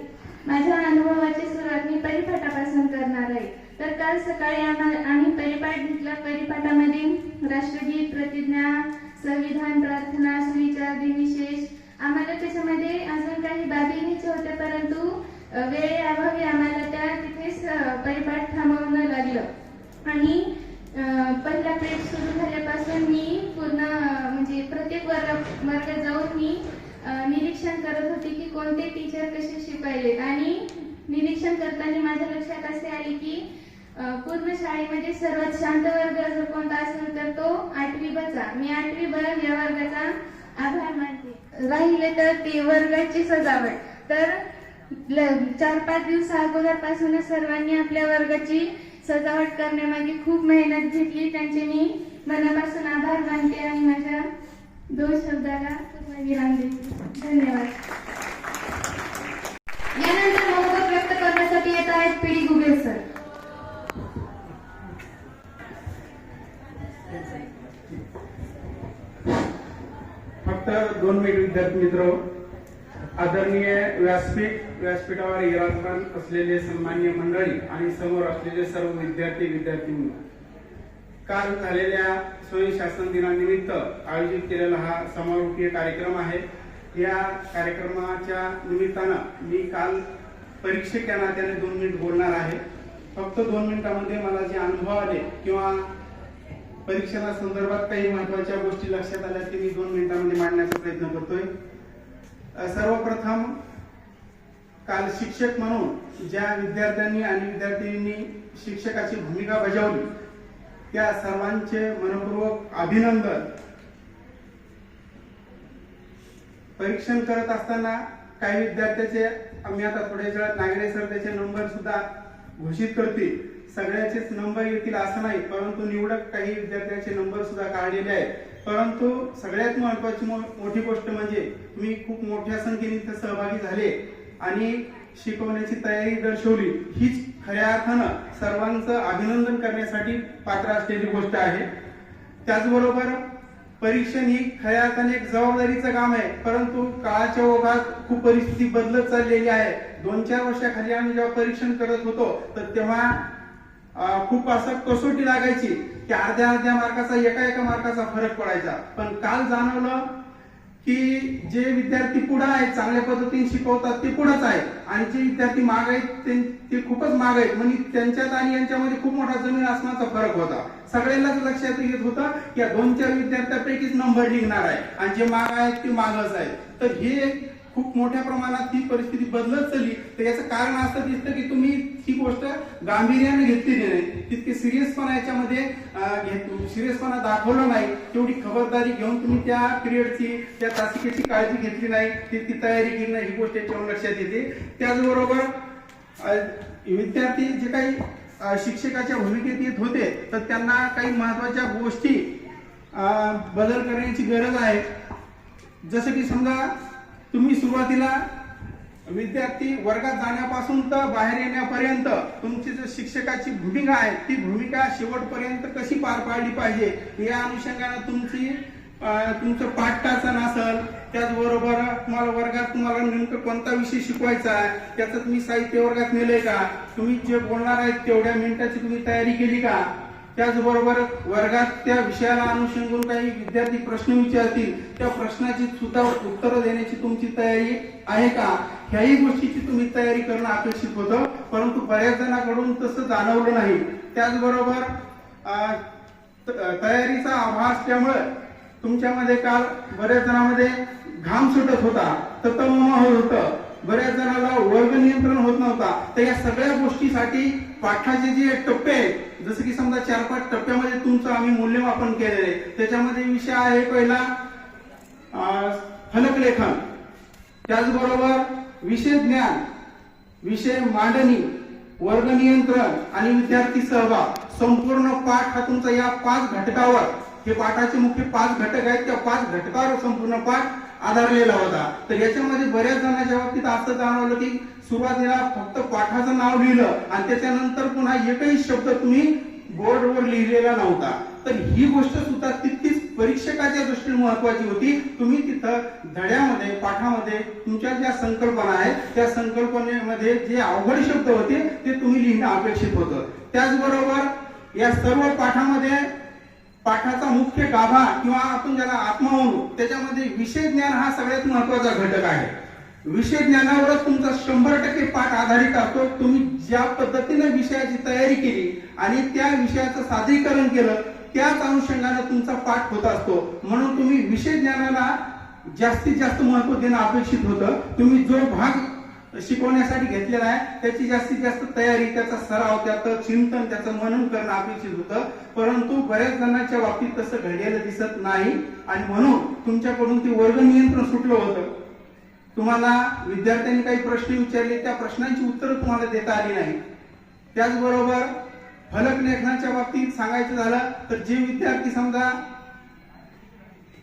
S9: माझ्या अनुभवाची सुरुवात मी परिपाठापासून करणार आहे. तर काल सकाळी आम्ही परिपाठ घेतला. परिपाठामध्ये राष्ट्रगीत, प्रतिज्ञा, संविधान, प्रार्थना, सुविचार, दिनविशेष, आम्हाला त्याच्यामध्ये अजून काही बाबी घ्यायच्या होत्या, परंतु वेळेअभावी आम्हाला त्या तिथेच परिपाठ थांबवणं लागलं. आणि पहिला पेज सुरू झाल्यापासून मी पूर्ण म्हणजे प्रत्येक प्रत्येक वर्गात जाऊन मी निरीक्षण करत होते की कोणते टीचर कसे शिकवायलेत. आणि निरीक्षण करताना माझ्या लक्षात असे आले की पूर्ण शाळेमध्ये सर्वात शांत वर्ग जर कोणता असेल तर तो 8वी बचा. मी 8वी ब या वर्गाचा आभार मानते. राहिले तर ते वर्गाची सजावट. तर 4-5 दिवस अगोदरपासूनच सर्वांनी आपल्या वर्गाची सजावट करण्यामागे खूप मेहनत घेतली. त्यांचे मी मनापासून आभार मानते आणि माझ्या 2 शब्दाला विराम देते. धन्यवाद.
S1: यानंतर मनोगत व्यक्त करण्यासाठी येत आहेत पीडी गुगेल सर.
S10: फक्त 2 मिनिट विद्यार्थी मित्र. आदरणीय व्यासपीठावर विराजमान असलेले सन्माननीय मंडळी आणि समोर असलेले सर्व विद्यार्थी काल झालेल्या स्वयंशासन दिनानिमित्त आयोजित केलेला हा समारोपीय कार्यक्रम आहे. या कार्यक्रमाच्या निमित्तानं मी काल परीक्षक या नात्याने 2 मिनिट बोलणार आहे. फक्त 2 मिनिटांमध्ये मला जे अनुभव आले किंवा परीक्षणा संदर्भात काही महत्वाच्या गोष्टी लक्षात आल्या ते मी 2 मिनिटांमध्ये मांडण्याचा प्रयत्न करतोय. सर्वप्रथम काल शिक्षक म्हणून ज्या विद्यार्थ्यांनी आणि विद्यार्थिनींनी शिक्षकाची भूमिका बजावली त्या सर्वांचे मनपूर्वक अभिनंदन. परीक्षण करत असताना काही विद्यार्थ्याचे आम्ही आता थोड्या वेळात नागरे सर त्याचे नंबर सुद्धा घोषित करतील. सगळ्याचेच नंबर येतील असं नाही, परंतु निवडक काही विद्यार्थ्यांचे नंबर सुद्धा काढलेले आहेत. परंतु सगळ्यात महत्वाची मोठी गोष्ट म्हणजे तुम्ही खूप मोठ्या संख्येने इथे सहभागी झाले आणि शिकवण्याची तयारी दर्शवली. हीच खऱ्या अर्थानं सर्वांचं अभिनंदन करण्यासाठी पात्र असलेली गोष्ट आहे. त्याचबरोबर परीक्षण ही खऱ्या अर्थाने एक जबाबदारीचं काम आहे, परंतु काळाच्या ओघात खूप परिस्थिती बदलत चाललेली आहे. 2-4 वर्षाखाली आम्ही जेव्हा परीक्षण करत होतो तर तेव्हा खूप असं कसोटी लागायची की अर्ध्या मार्काचा एका मार्काचा फरक पडायचा. पण काल जाणवलं की जे विद्यार्थी पुढे आहेत, चांगल्या पद्धतीने शिकवतात ते पुढेच आहेत आणि जे विद्यार्थी माग आहेत ते खूपच माग आहेत. म्हणजे त्यांच्यात आणि यांच्यामध्ये खूप मोठा जमीन आसमानाचा फरक होता. सगळ्यांनाच लक्षात येत होतं की या 2-4 विद्यार्थ्यांपैकीच नंबर निघणार आहे आणि जे माग आहेत ते मागच आहेत. तर हे खूप मोठ्या प्रमाणात ही परिस्थिती बदलत चालली. तर याचं कारण असं दिसतं की तुम्ही ही गोष्ट गांभीर्याने घेतलेली नाही, तितके सिरियसपणा याच्यामध्ये सिरियसपणा दाखवला नाही. तेवढी खबरदारी घेऊन तुम्ही त्या पिरियडची त्या तासिकेची काळजी घेतली नाही, ती तयारी केली नाही, ही गोष्ट याच्यावर लक्षात येते. त्याचबरोबर विद्यार्थी जे काही शिक्षकाच्या भूमिकेत येत होते तर त्यांना काही महत्वाच्या गोष्टी बदल करण्याची गरज आहे. जसं की समजा तुम्ही सुरुवातीला विद्यार्थी वर्गात जाण्यापासून तर बाहेर येण्यापर्यंत तुमची जी शिक्षकाची भूमिका आहे ती भूमिका शेवटपर्यंत कशी पार पाडली पाहिजे या अनुषंगाने तुमचं पाठटाचन असेल. त्याचबरोबर तुम्हाला नेमकं कोणता विषय शिकवायचा आहे त्याचं तुम्ही साहित्य वर्गात नेलंय का, तुम्ही जे बोलणार आहेत तेवढ्या मिनिटाची तुम्ही तयारी केली का. त्याचबरोबर वर्गात त्या विषयाला अनुषंगून काही विद्यार्थी प्रश्न विचारतील त्या प्रश्नाची सुद्धा उत्तरं देण्याची तुमची तयारी आहे का, ह्याही गोष्टीची तुम्ही तयारी करणं अपेक्षित होतं, परंतु बऱ्याच जणांकडून तसं जाणवलं नाही. त्याचबरोबर तयारीचा अभाव असल्यामुळे तुमच्यामध्ये काल बऱ्याच जणांमध्ये घाम सुटत होता, तत्वमय होत होतं, बऱ्याच जणांना वर्ग नियंत्रण होत नव्हता. तर या सगळ्या गोष्टीसाठी पाठाचे जे टप्पे आहेत, जसं की समजा 4-5 टप्प्यामध्ये तुमचं आम्ही मूल्यमापन केलेलं आहे. त्याच्यामध्ये विषय आहे पहिला फलकलेखन, त्याचबरोबर विषय ज्ञान, विषय मांडणी, वर्ग नियंत्रण आणि विद्यार्थी सहभाग. संपूर्ण पाठ हा तुमचा या 5 घटकावर, हे पाठाचे मुख्य 5 घटक आहेत, त्या 5 घटकावर संपूर्ण पाठ आधारलेला होता. तर याच्यामध्ये बऱ्याच जणांच्या बाबतीत असं जाणवलं की सुरुवातीला फक्त पाठाचं नाव लिहिलं आणि त्याच्यानंतर पुन्हा एकही शब्द तुम्ही बोर्डवर लिहिलेला नव्हता. तर ही गोष्ट सुद्धा तितकीच परीक्षकाच्या दृष्टीने महत्वाची होती. तुम्ही तिथं धड्यामध्ये पाठामध्ये तुमच्या ज्या संकल्पना आहेत त्या संकल्पनेमध्ये जे अवघड शब्द होते ते तुम्ही लिहिणं अपेक्षित होतं. त्याचबरोबर या सर्व पाठामध्ये पाठाचा मुख्य गाभा किंवा आपण ज्याला आत्मा म्हणू त्याच्यामध्ये विषय ज्ञान हा सगळ्यात महत्वाचा घटक आहे. विषय ज्ञानावरच तुमचा 100% पाठ आधारित असतो. तुम्ही ज्या पद्धतीने विषयाची तयारी केली आणि त्या विषयाचं सादरीकरण केलं त्याच अनुषंगाने तुमचा पाठ होत असतो. म्हणून तुम्ही विषय ज्ञानाला जास्तीत जास्त महत्व देणं अपेक्षित होतं. तुम्ही जो भाग शिकवण्यासाठी घेतलेला आहे त्याची जास्तीत जास्त तयारी, त्याचा सराव, त्याचं चिंतन, त्याचं मनन करणं अपेक्षित होतं. परंतु बऱ्याच जणांच्या बाबतीत तसं घडलेलं दिसत नाही आणि म्हणून तुमच्याकडून ते वर्ग नियंत्रण सुटलं होतं. तुम्हाला विद्यार्थ्यांनी काही प्रश्न विचारले, त्या प्रश्नांची उत्तरं तुम्हाला देता आली नाही. त्याचबरोबर फलक लेखनाच्या बाबतीत सांगायचं झालं तर जे विद्यार्थी समजा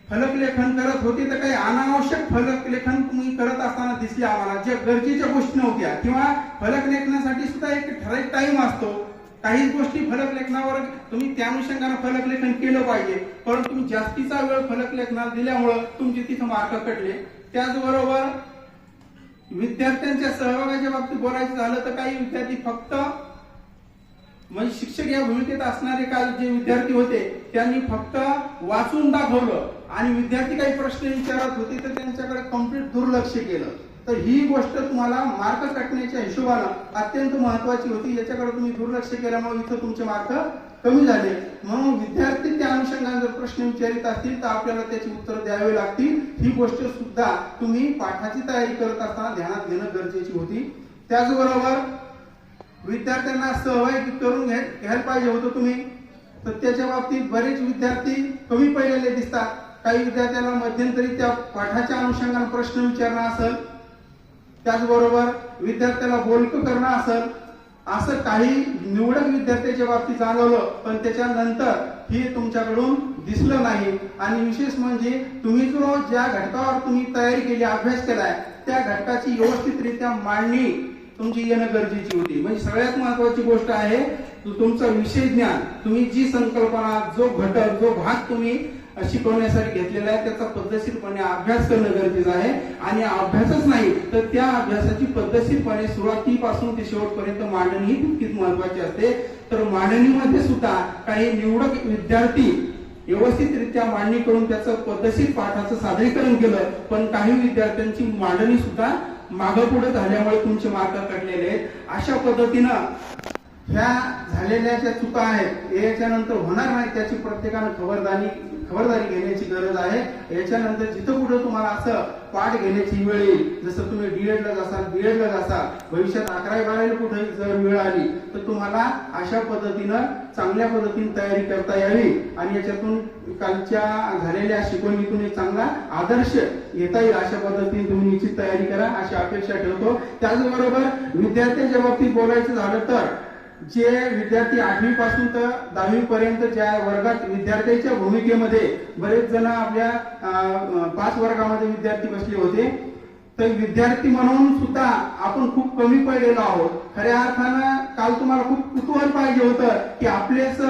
S10: फलक लेखन करत होते तर काही अनावश्यक फलक लेखन तुम्ही करत असताना दिसले आम्हाला, ज्या गरजेच्या गोष्टी नव्हत्या. किंवा फलक लेखनासाठी सुद्धा एक ठराविक टाइम असतो. काही गोष्टी फलक लेखनावर तुम्ही त्या अनुषंगाने फलक लेखन केलं पाहिजे, परंतु तुम्ही जास्तीचा वेळ फलक लेखनाला दिल्यामुळं तुमचे तिथं मार्क कटले. त्याचबरोबर विद्यार्थ्यांच्या सहभागाच्या बाबतीत बोलायचं झालं तर काही विद्यार्थी फक्त म्हणजे शिक्षक या भूमिकेत असणारे काही जे विद्यार्थी होते त्यांनी फक्त वाचून दाखवलं आणि विद्यार्थी काही प्रश्न विचारत होते तर त्यांच्याकडे कम्प्लीट दुर्लक्ष केलं. तर ही गोष्ट तुम्हाला मार्क कटण्याच्या हिशोबानं अत्यंत महत्वाची होती. याच्याकडे तुम्ही दुर्लक्ष केल्यामुळे इथं तुमचे मार्क कमी झाले. म्हणून विद्यार्थी त्या अनुषंगाने जर प्रश्न विचारित असतील तर आपल्याला त्याची उत्तर द्यावी लागतील. ही गोष्ट सुद्धा तुम्ही पाठाची तयारी करत असताना ध्यानात घेणं गरजेची होती. त्याचबरोबर विद्यार्थ्यांना सहभागी करून घ्यायला पाहिजे होतं तुम्ही, तर त्याच्या बाबतीत बरेच विद्यार्थी कमी पडलेले दिसतात. काही विद्यार्थ्यांना मध्यंतरी त्या पाठाच्या अनुषंगाने प्रश्न विचारणं असेल, त्याचबरोबर विद्यार्थ्याला बोलकं करणं असेल, असं काही निवडक विद्यार्थ्याच्या बाबतीत जाणवलं. पण त्याच्यानंतर हे तुमच्याकडून दिसलं नाही. आणि विशेष म्हणजे तुम्ही जो ज्या घटकावर तुम्ही तयारी केली, अभ्यास केलाय, त्या घटकाची व्यवस्थितरित्या मांडणी तुमची येणं गरजेची होती. म्हणजे सगळ्यात महत्वाची गोष्ट आहे तुमचं विषय ज्ञान, तुम्ही जी संकल्पना, जो घटक, जो भाग तुम्ही शिकवण्यासाठी घेतलेला आहे त्याचा पद्धतशीरपणे अभ्यास करणं गरजेचं आहे. आणि अभ्यासच नाही तर त्या अभ्यासाची पद्धतशीरपणे सुरुवातीपासून ते शेवटपर्यंत मांडणी ही तितकीच महत्वाची असते. तर मांडणीमध्ये सुद्धा काही निवडक विद्यार्थी व्यवस्थितरित्या मांडणी करून त्याचं पद्धतशीर पाठाचं सादरीकरण केलं, पण काही विद्यार्थ्यांची मांडणी सुद्धा मागं पुढे झाल्यामुळे तुमचे मार्क कटलेले आहेत. अशा पद्धतीनं ह्या झालेल्या ज्या चुका आहेत याच्यानंतर होणार नाही त्याची प्रत्येकानं खबरदारी घेण्याची गरज आहे. याच्यानंतर जिथं कुठं तुम्हाला असं पाठ घेण्याची वेळ येईल, जसं तुम्ही डीएडला जासाल, बीएडला जासाल, भविष्यात 11-12 कुठे जर वेळ आली तर तुम्हाला अशा पद्धतीनं चांगल्या पद्धतीने तयारी करता यावी आणि याच्यातून कालच्या झालेल्या शिकवणीतून एक चांगला आदर्श येता येईल अशा पद्धतीने तुम्ही निश्चित तयारी करा अशी अपेक्षा ठेवतो. त्याचबरोबर विद्यार्थ्यांच्या बाबतीत बोलायचं झालं तर जे विद्यार्थी 8वी पासून तर 10वी पर्यंत ज्या वर्गात विद्यार्थ्यांच्या भूमिकेमध्ये बरेच जण आपल्या 5 वर्गामध्ये विद्यार्थी बसले होते, तर विद्यार्थी म्हणून सुद्धा आपण खूप कमी पडलेलो आहोत. खऱ्या अर्थानं काल तुम्हाला खूप कुतूहल पाहिजे होतं की आपलेच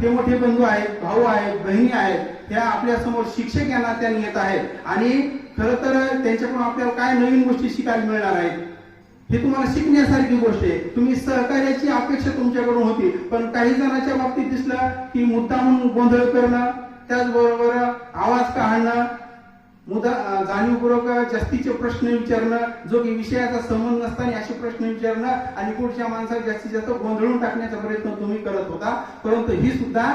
S10: हे मोठे बंधू आहेत, भाऊ आहेत, बहिणी आहेत, त्या आपल्या समोर शिक्षक यांना त्या येत आहेत आणि खरं तर त्यांच्याकडून आपल्याला काय नवीन गोष्टी शिकायला मिळणार आहेत हे तुम्हाला शिकण्यासारखी गोष्ट आहे. तुम्ही सहकार्याची अपेक्षा तुमच्याकडून होती, पण काही जणांच्या बाबतीत दिसलं की मुद्दाम गोंधळ करणं, त्याचबरोबर आवाज काढणं, जाणीवपूर्वक जास्तीचे प्रश्न विचारणं, जो की विषयाचा संबंध नसताना असे प्रश्न विचारणं आणि पुढच्या माणसाला जास्तीत जास्त गोंधळून टाकण्याचा प्रयत्न तुम्ही करत होता. परंतु ही सुद्धा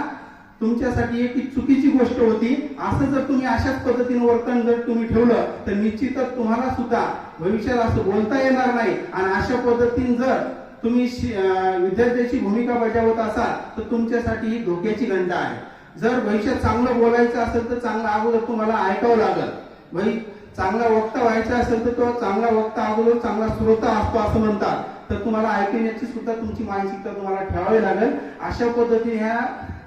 S10: तुमच्यासाठी एक चुकीची गोष्ट होती. असं जर तुम्ही अशाच पद्धतीने वर्तन जर तुम्ही ठेवलं तर निश्चितच तुम्हाला सुद्धा भविष्यात असं बोलता येणार नाही. आणि अशा पद्धतीने जर तुम्ही विद्यार्थ्याची भूमिका बजावत असाल तर तुमच्यासाठी ही धोक्याची घंटा आहे. जर भविष्यात चांगलं बोलायचं असेल तर चांगलं अगोदर तुम्हाला ऐकावं लागेल. चांगला वक्ता व्हायचा असेल तर तो चांगला वक्ता अगोदर चांगला श्रोता असतो असं म्हणतात. तर तुम्हाला ऐकण्याची सुद्धा तुमची मानसिकता तुम्हाला ठेवावी लागेल. अशा पद्धतीने ह्या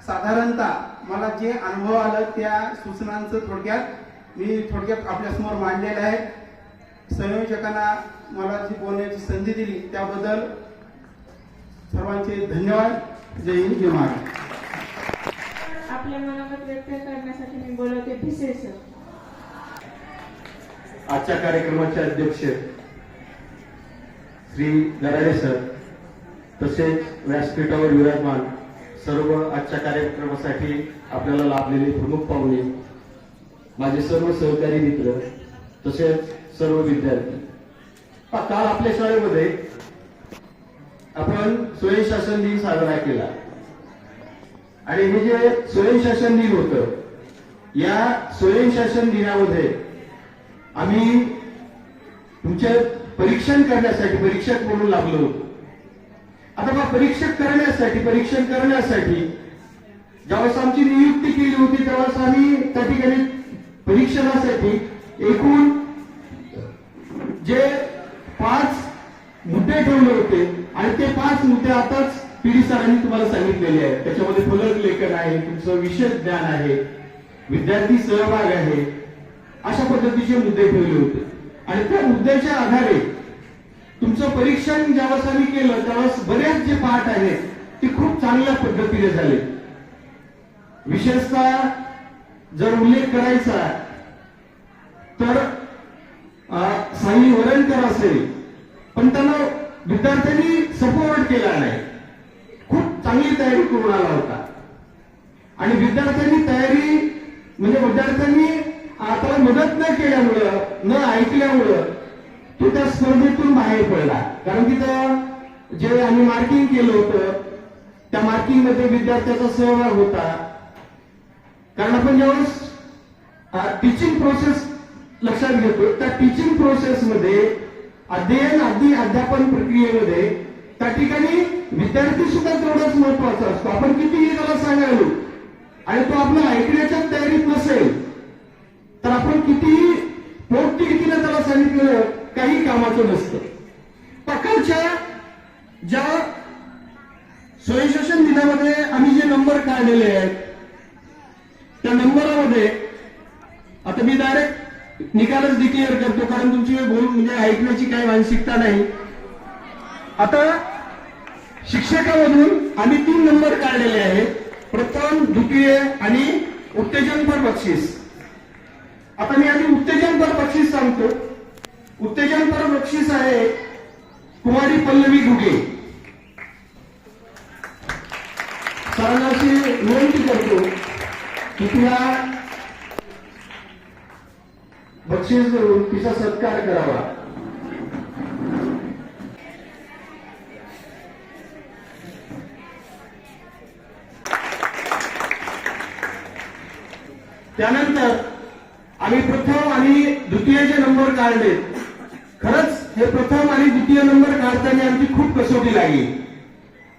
S10: साधारणतः मला जे अनुभव आलं त्या सूचनांचं थोडक्यात आपल्या समोर मांडलेलं आहे. संयोजकांना मला जी बोलण्याची संधी दिली त्याबद्दल सर्वांचे धन्यवाद. जय हिंद, जय महाराष्ट्र.
S6: आपल्या मनोगत व्यक्त करण्यासाठी मी बोलवते भिसे सर.
S11: आजच्या कार्यक्रमाचे अध्यक्ष श्री गराडे सर, तसेच व्यासपीठावर विराजमान सर्व आजच्या कार्यक्रमासाठी आपल्याला लाभलेले प्रमुख पाहुणे, माझे सर्व सहकारी मित्र, तसेच सर्व विद्यार्थी. काल आपल्या शाळेमध्ये आपण स्वयंशासन दिन साजरा केला आणि हे जे स्वयंशासन दिन होतं, या स्वयंशासन दिनामध्ये आम्ही तुमचे परीक्षण करण्यासाठी परीक्षक म्हणून लागलो होतो. आता बा परीक्षण करण्यासाठी ज्यावेळेस आमची नियुक्ती केली होती त्यावेळेस आम्ही त्या ठिकाणी परीक्षणासाठी एकूण जे 5 मुद्दे ठेवले होते आणि ते 5 मुद्दे आताच पीडी सरांनी तुम्हाला सांगितलेले आहेत. त्याच्यामध्ये फलक लेखन आहे, तुमचं विषय ज्ञान आहे, विद्यार्थी सहभाग आहे, अशा पद्धतीचे मुद्दे ठेवले होते. आणि त्या मुद्द्याच्या आधारे तुमचं परीक्षण ज्यावेळेस आम्ही केलं त्यावेळेस बरेच जे पाठ आहेत ते खूप चांगल्या पद्धतीने झाले. विशेषतः जर उल्लेख करायचा तर साई वरणकर असेल, पण त्यांना विद्यार्थ्यांनी सपोर्ट केला नाही. खूप चांगली तयारी करून आला होता आणि विद्यार्थ्यांनी त्याला मदत न केल्यामुळं, न ऐकल्यामुळं तो त्या स्पर्धेतून बाहेर पडला. कारण तिथं जे आम्ही मार्किंग केलं होतं त्या मार्किंग मध्ये विद्यार्थ्याचा सहभाग होता. कारण आपण ज्यावेळेस टीचिंग प्रोसेस लक्षात घेतो त्या टीचिंग प्रोसेसमध्ये अध्यापन प्रक्रियेमध्ये त्या ठिकाणी विद्यार्थी सुद्धा तेवढाच महत्वाचा असतो. आपण कितीही त्याला सांगायलो आणि तो आपल्याला ऐकण्याच्या तयारीत नसेल तर आपण कितीही पोटतिडकीने त्याला सांगितलं काही कामाचं नसतं. पकाच्या ज्या स्वयंशासन दिनामध्ये आम्ही जे नंबर काढलेले आहेत त्या नंबरामध्ये आता मी डायरेक्ट निकालच डिक्लेअर करतो, कारण तुमची म्हणजे ऐकण्याची काही मानसिकता नाही. आता शिक्षकामधून आम्ही 3 नंबर काढलेले आहेत, प्रथम, द्वितीय आणि उत्तेजनपर बक्षीस. आता मी आधी उत्तेजनपर बक्षीस सांगतो. उत्तेजनपर बक्षीस आहे कुमारी पल्लवी घुगे. सरांना अशी विनंती करतो की तिला बक्षीस देऊन तिचा सत्कार करावा. त्यानंतर आम्ही प्रथम आणि द्वितीयचे नंबर काढले. खरंच हे प्रथम आणि द्वितीय नंबर काढताना आमची खूप कसोटी लागली,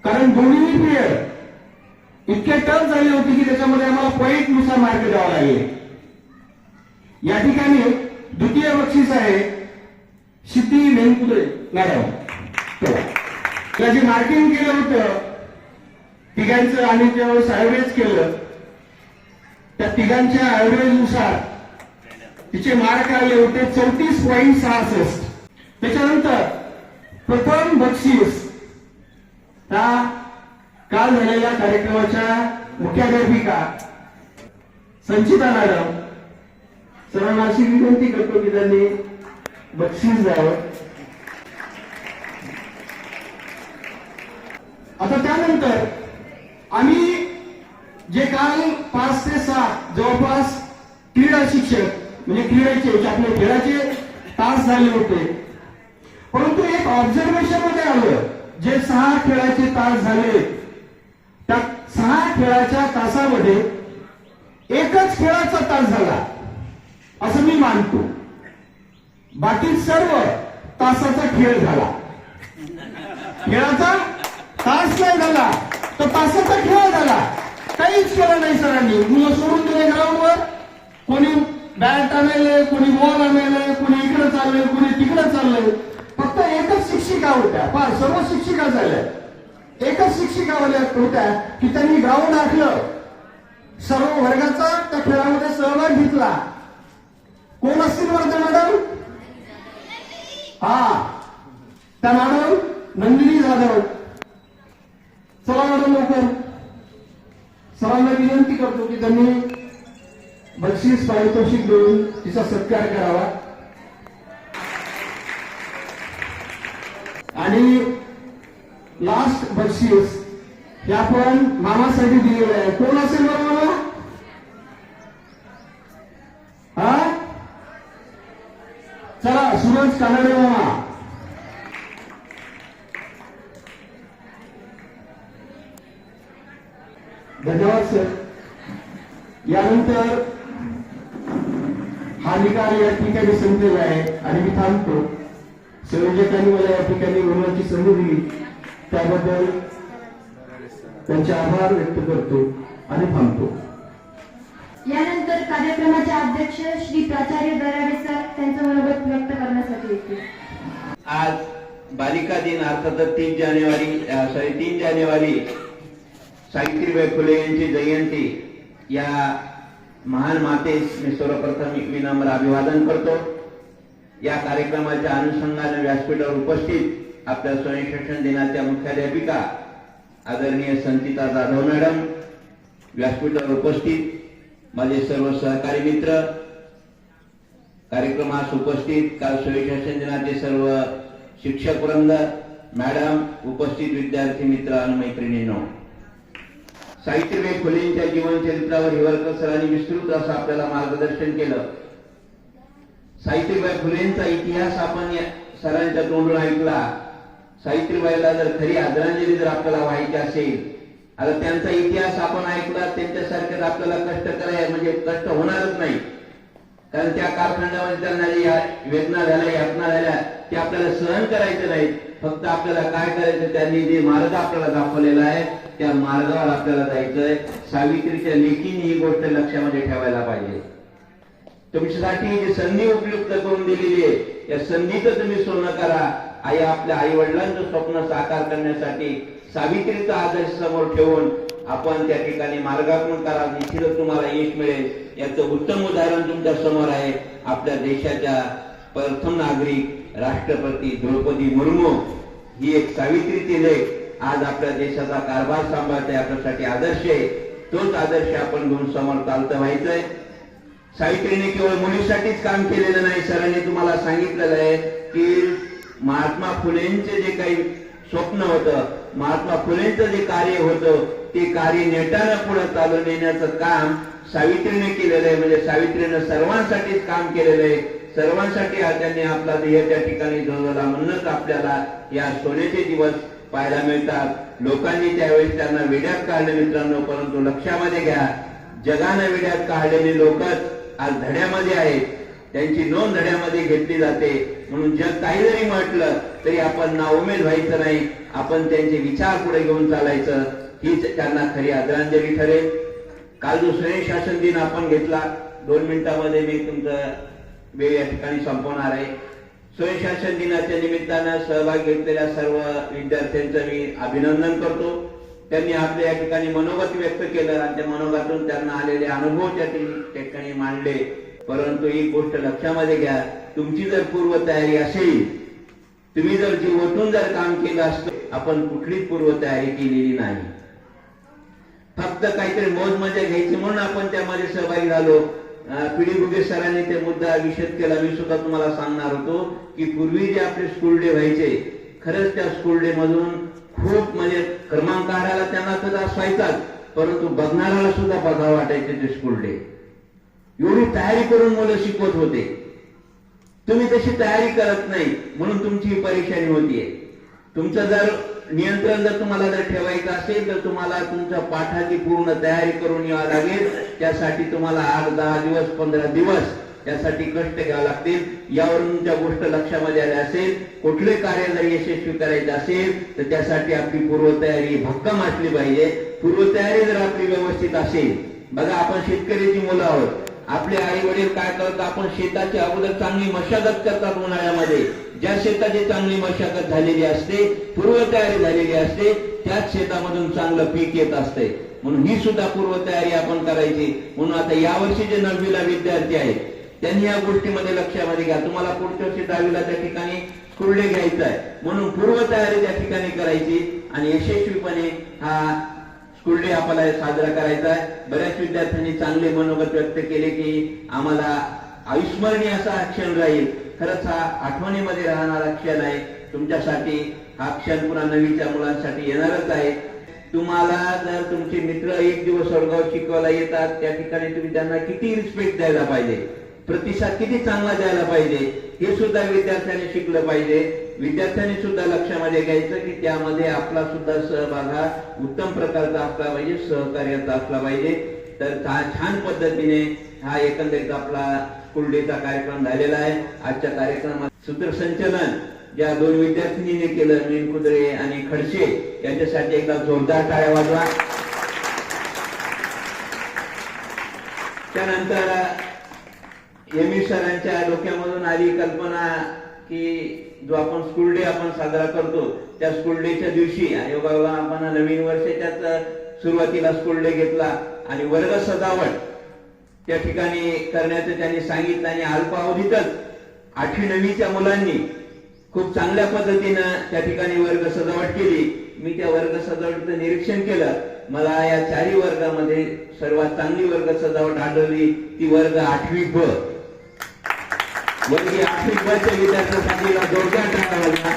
S11: कारण दोन्ही पिरियड इतके टफ झाले होते की त्याच्यामध्ये आम्हाला पॉईंट नुसार मार्क द्यावा लागले. या ठिकाणी द्वितीय बक्षीस आहे सिद्धी मेनकुदे मॅडम. तिला जे मार्किंग केलं होतं तिघांचं आणि ज्यावेळेस ऍव्हरेज केलं त्या तिघांच्या ऍव्हरेजनुसार तिचे मार्क आले होते 34.66. त्याच्यानंतर प्रथम बक्षीस त्या काल झालेल्या कार्यक्रमाच्या मुख्याध्यापिका संचिता मॅडम. सर्वांना अशी विनंती करतो की त्यांनी बक्षीस द्यावं. आता त्यानंतर आम्ही जे काल 5 ते 7 जवळपास क्रीडा शिक्षक म्हणजे क्रीडेचे आपले खेळाचे तास झाले होते, परंतु एक ऑब्झर्वेशन मध्ये आलं जे 6 खेळाचे तास झाले त्या 6 खेळाच्या तासामध्ये एकच खेळाचा तास झाला असं मी मानतो. बाकी सर्व तासाचा खेळ झाला. खेळाचा तास नाही झाला तर तासाचा खेळ झाला. काहीच केलं नाही सरांनी. मुलं सोडून दिले ग्राउंडवर. कोणी बॅट आणायले, कोणी बॉल आणायले, कोणी इकडे चाललंय, कोणी तिकडे चाललंय. फक्त एकच शिक्षिका होत्या. सर्व शिक्षिका झाल्या. एकच शिक्षिका होत्या की त्यांनी ग्राउंड आखलं, सर्व वर्गाचा त्या खेळामध्ये सहभाग घेतला. कोण असतील वर्ग मॅडम? त्या मॅडम नंदिनी जाधव. चला मॅडम लवकर. सरांना विनंती करतो की त्यांनी बक्षीस पारितोषिक देऊन तिचा सत्कार करावा. आणि लास्ट बक्षीस हे आपण मामासाठी दिलेलं आहे. कोण असेल बरं मामा? चला सूरज कानडे मामा. धन्यवाद सर. यानंतर हा निकाल या ठिकाणी संपलेला आहे आणि मी थांबतो. संयोजकांनी मला या ठिकाणी बोलण्याची संधी दिली त्याबद्दल त्यांचे आभार व्यक्त करतो आणि थांबतो.
S1: यानंतर कार्यक्रमाचे अध्यक्ष श्री प्राचार्य दराडे सर त्यांचं मनोगत व्यक्त करण्यासाठी येतील.
S12: आज बालिका दिन अर्थात 3 जानेवारी सावित्रीबाई फुले यांची जयंती. या महान मातेस मी सर्वप्रथम विनम्र अभिवादन करतो. या कार्यक्रमाच्या अनुषंगाने व्यासपीठावर उपस्थित आपल्या स्वयंशासन दिनाच्या मुख्याध्यापिका आदरणीय संचिता जाधव मॅडम, व्यासपीठावर उपस्थित माझे सर्व सहकारी मित्र, कार्यक्रमास उपस्थित काल स्वयंशासन दिनाचे सर्व शिक्षक वृंद, मॅडम, उपस्थित विद्यार्थी मित्र आणि मैत्रिणींनो, सावित्रीबाई फुलेंच्या जीवनचरित्रावर हिवरकर सरांनी विस्तृत असं आपल्याला मार्गदर्शन केलं. सावित्रीबाई फुलेंचा इतिहास आपण सरांच्या तोंडून ऐकला. सावित्रीबाईला जर खरी आदरांजली जर आपल्याला व्हायची असेल, आता त्यांचा इतिहास आपण ऐकला, त्यांच्यासारखे आपल्याला कष्ट करायला म्हणजे कष्ट होणारच नाही. कारण त्या कालखंडामध्ये त्यांना जे वेदना झाल्या, यातना झाल्या, ते आपल्याला सहन करायचं नाही. फक्त आपल्याला काय करायचं, त्यांनी जे मार्ग आपल्याला दाखवलेला आहे त्या मार्गावर आपल्याला जायचंय. सावित्रीच्या लेखीने ही गोष्ट लक्षामध्ये ठेवायला पाहिजे. तुमच्यासाठी जी संधी उपयुक्त करून दिलेली आहे, या संधीचं तुम्ही सोनं करा. आपल्या आई वडिलांचं स्वप्न साकार करण्यासाठी सावित्रीचा आदर्श समोर ठेवून आपण त्या ठिकाणी मार्गाक्रमण करा. निश्चितच तुम्हाला यश मिळेल. याचं उत्तम उदाहरण तुमच्या समोर आहे. आपल्या देशाच्या प्रथम नागरिक राष्ट्रपती द्रौपदी मुर्मू ही एक सावित्रीची लेख आज आपल्या देशाचा कारभार सांभाळते. आपल्यासाठी आदर्श आहे. तोच आदर्श आपण घेऊन समोर चालतं व्हायचंय. सावित्रीने केवळ मुलीसाठीच काम केलेलं नाही. सरांनी तुम्हाला सांगितलेलं आहे की महात्मा फुलेंचे जे काही स्वप्न होतं, महात्मा फुलेंचं जे कार्य होतं, ते कार्य नेटानं पुढे चालून नेण्याचं काम सावित्रीने केलेलं आहे. म्हणजे सावित्रीने सर्वांसाठीच काम केलेलं आहे. सर्वांसाठी त्यांनी आपला ध्येय त्या ठिकाणी जोडला. म्हणूनच आपल्याला या सोन्याचे दिवस पाहायला मिळतात. लोकांनी त्यावेळेस त्यांना वेड्यात काढले मित्रांनो, परंतु लक्षामध्ये घ्या, जगानं वेड्यात काढलेली लोकच आज धड्यामध्ये आहेत. त्यांची नोंद धड्यामध्ये घेतली जाते. म्हणून जग काही जरी म्हटलं तरी आपण नाउमेद व्हायचं नाही. आपण त्यांचे विचार पुढे घेऊन चालायचं. हीच त्यांना खरी आदरांजली ठरेल. काल जो स्वयंशासन दिन आपण घेतला, 2 मिनिटांमध्ये मी तुमचं वेळ या ठिकाणी संपवणार आहे. स्वयंशासन दिनाच्या निमित्तानं सहभाग घेतलेल्या सर्व विद्यार्थ्यांचं मी अभिनंदन करतो. त्यांनी आपल्या या ठिकाणी मनोगत व्यक्त केलं आणि त्या मनोगतातून त्यांना आलेले अनुभव त्या ठिकाणी मांडले. परंतु ही गोष्ट लक्षामध्ये घ्या, तुमची जर पूर्वतयारी असेल, तुम्ही जर जीव ओतून जर काम केलं असतं, आपण कुठलीच पूर्वतयारी केलेली नाही. फक्त काहीतरी मौज मजा घ्यायची म्हणून आपण त्यामध्ये सहभागी झालो. पीडी गुगे सरांनी ते मुद्दा विशद केला. मी सुद्धा तुम्हाला सांगणार होतो की पूर्वी जे आपले स्कूल डे व्हायचे, खरंच त्या स्कूल डे मधून खूप म्हणजे क्रमांक काढायला त्यांना तर व्हायचाच, परंतु बघणाऱ्याला सुद्धा बघावं वाटायचे ते स्कूल डे. एवढी तयारी करून मुलं शिकवत होते. तुम्ही तशी तयारी करत नाही म्हणून तुमची परेशानी होतीये. तुमचं जर नियंत्रण जर तुम्हाला जर ठेवायचं असेल तर तुम्हाला तुमच्या पाठाची पूर्ण तयारी करून यावं लागेल. त्यासाठी तुम्हाला 8-10 दिवस 15 दिवस त्यासाठी कष्ट घ्यावे लागतील. यावरून तुमच्या गोष्ट लक्षामध्ये आल्या असेल. कुठले कार्य जर यशस्वी करायचे असेल तर त्यासाठी आपली पूर्वतयारी भक्कम असली पाहिजे. पूर्वतयारी जर आपली व्यवस्थित असेल, बघा आपण शेतकऱ्याची मुलं आहोत. आपले आई वडील काय करतात, आपण शेताची अगोदर चांगली मशागत करतात. उन्हाळ्यामध्ये ज्या शेताची चांगली मशागत झालेली असते, पूर्वतयारी झालेली असते, त्याच शेतामधून चांगलं पीक येत असते. म्हणून ही सुद्धा पूर्वतयारी आपण करायची. म्हणून आता यावर्षी जे 9वीला विद्यार्थी आहेत त्यांनी या गोष्टीमध्ये लक्षामध्ये घ्या. तुम्हाला पुढच्या वर्षी 10वीला त्या ठिकाणी स्कूल डे घ्यायचा आहे, म्हणून पूर्वतयारी त्या ठिकाणी करायची आणि यशस्वीपणे हा स्कूल डे आपल्याला साजरा करायचा आहे. बऱ्याच विद्यार्थ्यांनी चांगले मनोगत व्यक्त केले की आम्हाला अविस्मरणीय असा क्षण राहील. खरंच हा आठवणीमध्ये राहणारा क्षण आहे. तुमच्यासाठी हा क्षण पुन्हा 9वीच्या मुलांसाठी येणारच आहे. तुम्हाला जर तुमचे मित्र एक दिवस वडगाव शिकवायला येतात, त्या ठिकाणी तुम्ही त्यांना किती रिस्पेक्ट द्यायला पाहिजे, प्रतिसाद किती चांगला द्यायला पाहिजे, हे सुद्धा विद्यार्थ्यांनी शिकलं पाहिजे. विद्यार्थ्यांनी सुद्धा लक्षामध्ये घ्यायचं की त्यामध्ये आपला सुद्धा सहभाग हा उत्तम प्रकारचा असला पाहिजे, सहकार्याचा असला पाहिजे. तर छान पद्धतीने हा एकंदरीत आपला स्कूल डेचा कार्यक्रम झालेला आहे. आजच्या कार्यक्रमात सूत्रसंचलन ज्या 2 विद्यार्थिनीने केलं, मीनकुद्रे आणि खडसे, यांच्यासाठी एकदा जोरदार टाळ्या वाजवा. त्यानंतर एम सरांच्या डोक्यामधून आली कल्पना की जो आपण स्कूल डे आपण साजरा करतो, त्या स्कूल डेच्या दिवशी योगायोगा आपण नवीन वर्षाच्याच सुरुवातीला स्कूल डे घेतला आणि वर्ग सजावट त्या ठिकाणी करण्याचं त्यांनी सांगितलं आणि अल्पावधीतच 8वी 9वीच्या मुलांनी खूप चांगल्या पद्धतीनं त्या ठिकाणी वर्ग सजावट केली. मी त्या वर्ग सजावटीचं निरीक्षण केलं. मला या 4 वर्गामध्ये सर्वात चांगली वर्ग सजावट आढळली ती वर्ग 8वी ब. वर्ग 8वी ब च्या विद्यार्थ्यांसाठी जोरदार टाळ्या वाजवा.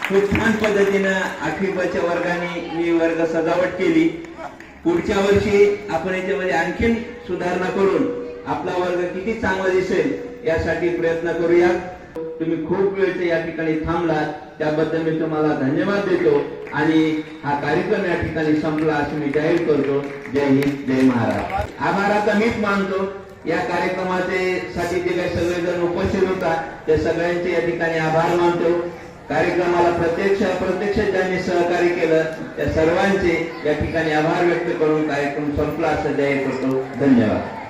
S12: खूप छान पद्धतीनं 8वी ब च्या वर्गाने मी वर्ग सजावट केली. पुढच्या वर्षी आपण याच्यामध्ये आणखीन सुधारणा करून आपला वर्ग किती चांगला दिसेल यासाठी प्रयत्न करूया. तुम्ही खूप वेळचे या ठिकाणी थांबलात त्याबद्दल मी तुम्हाला धन्यवाद देतो आणि हा कार्यक्रम या ठिकाणी संपला असे मी जाहीर करतो. जय हिंद, जय महाराष्ट्र. आभाराचा मीच मानतो. या कार्यक्रमाचे साठी जे काही सगळेजण उपस्थित होता त्या सगळ्यांचे या ठिकाणी आभार मानतो. कार्यक्रमाला प्रत्यक्ष ज्यांनी सहकार्य केलं त्या सर्वांचे या ठिकाणी आभार व्यक्त करून कार्यक्रम संपला असं जाहीर करतो. धन्यवाद.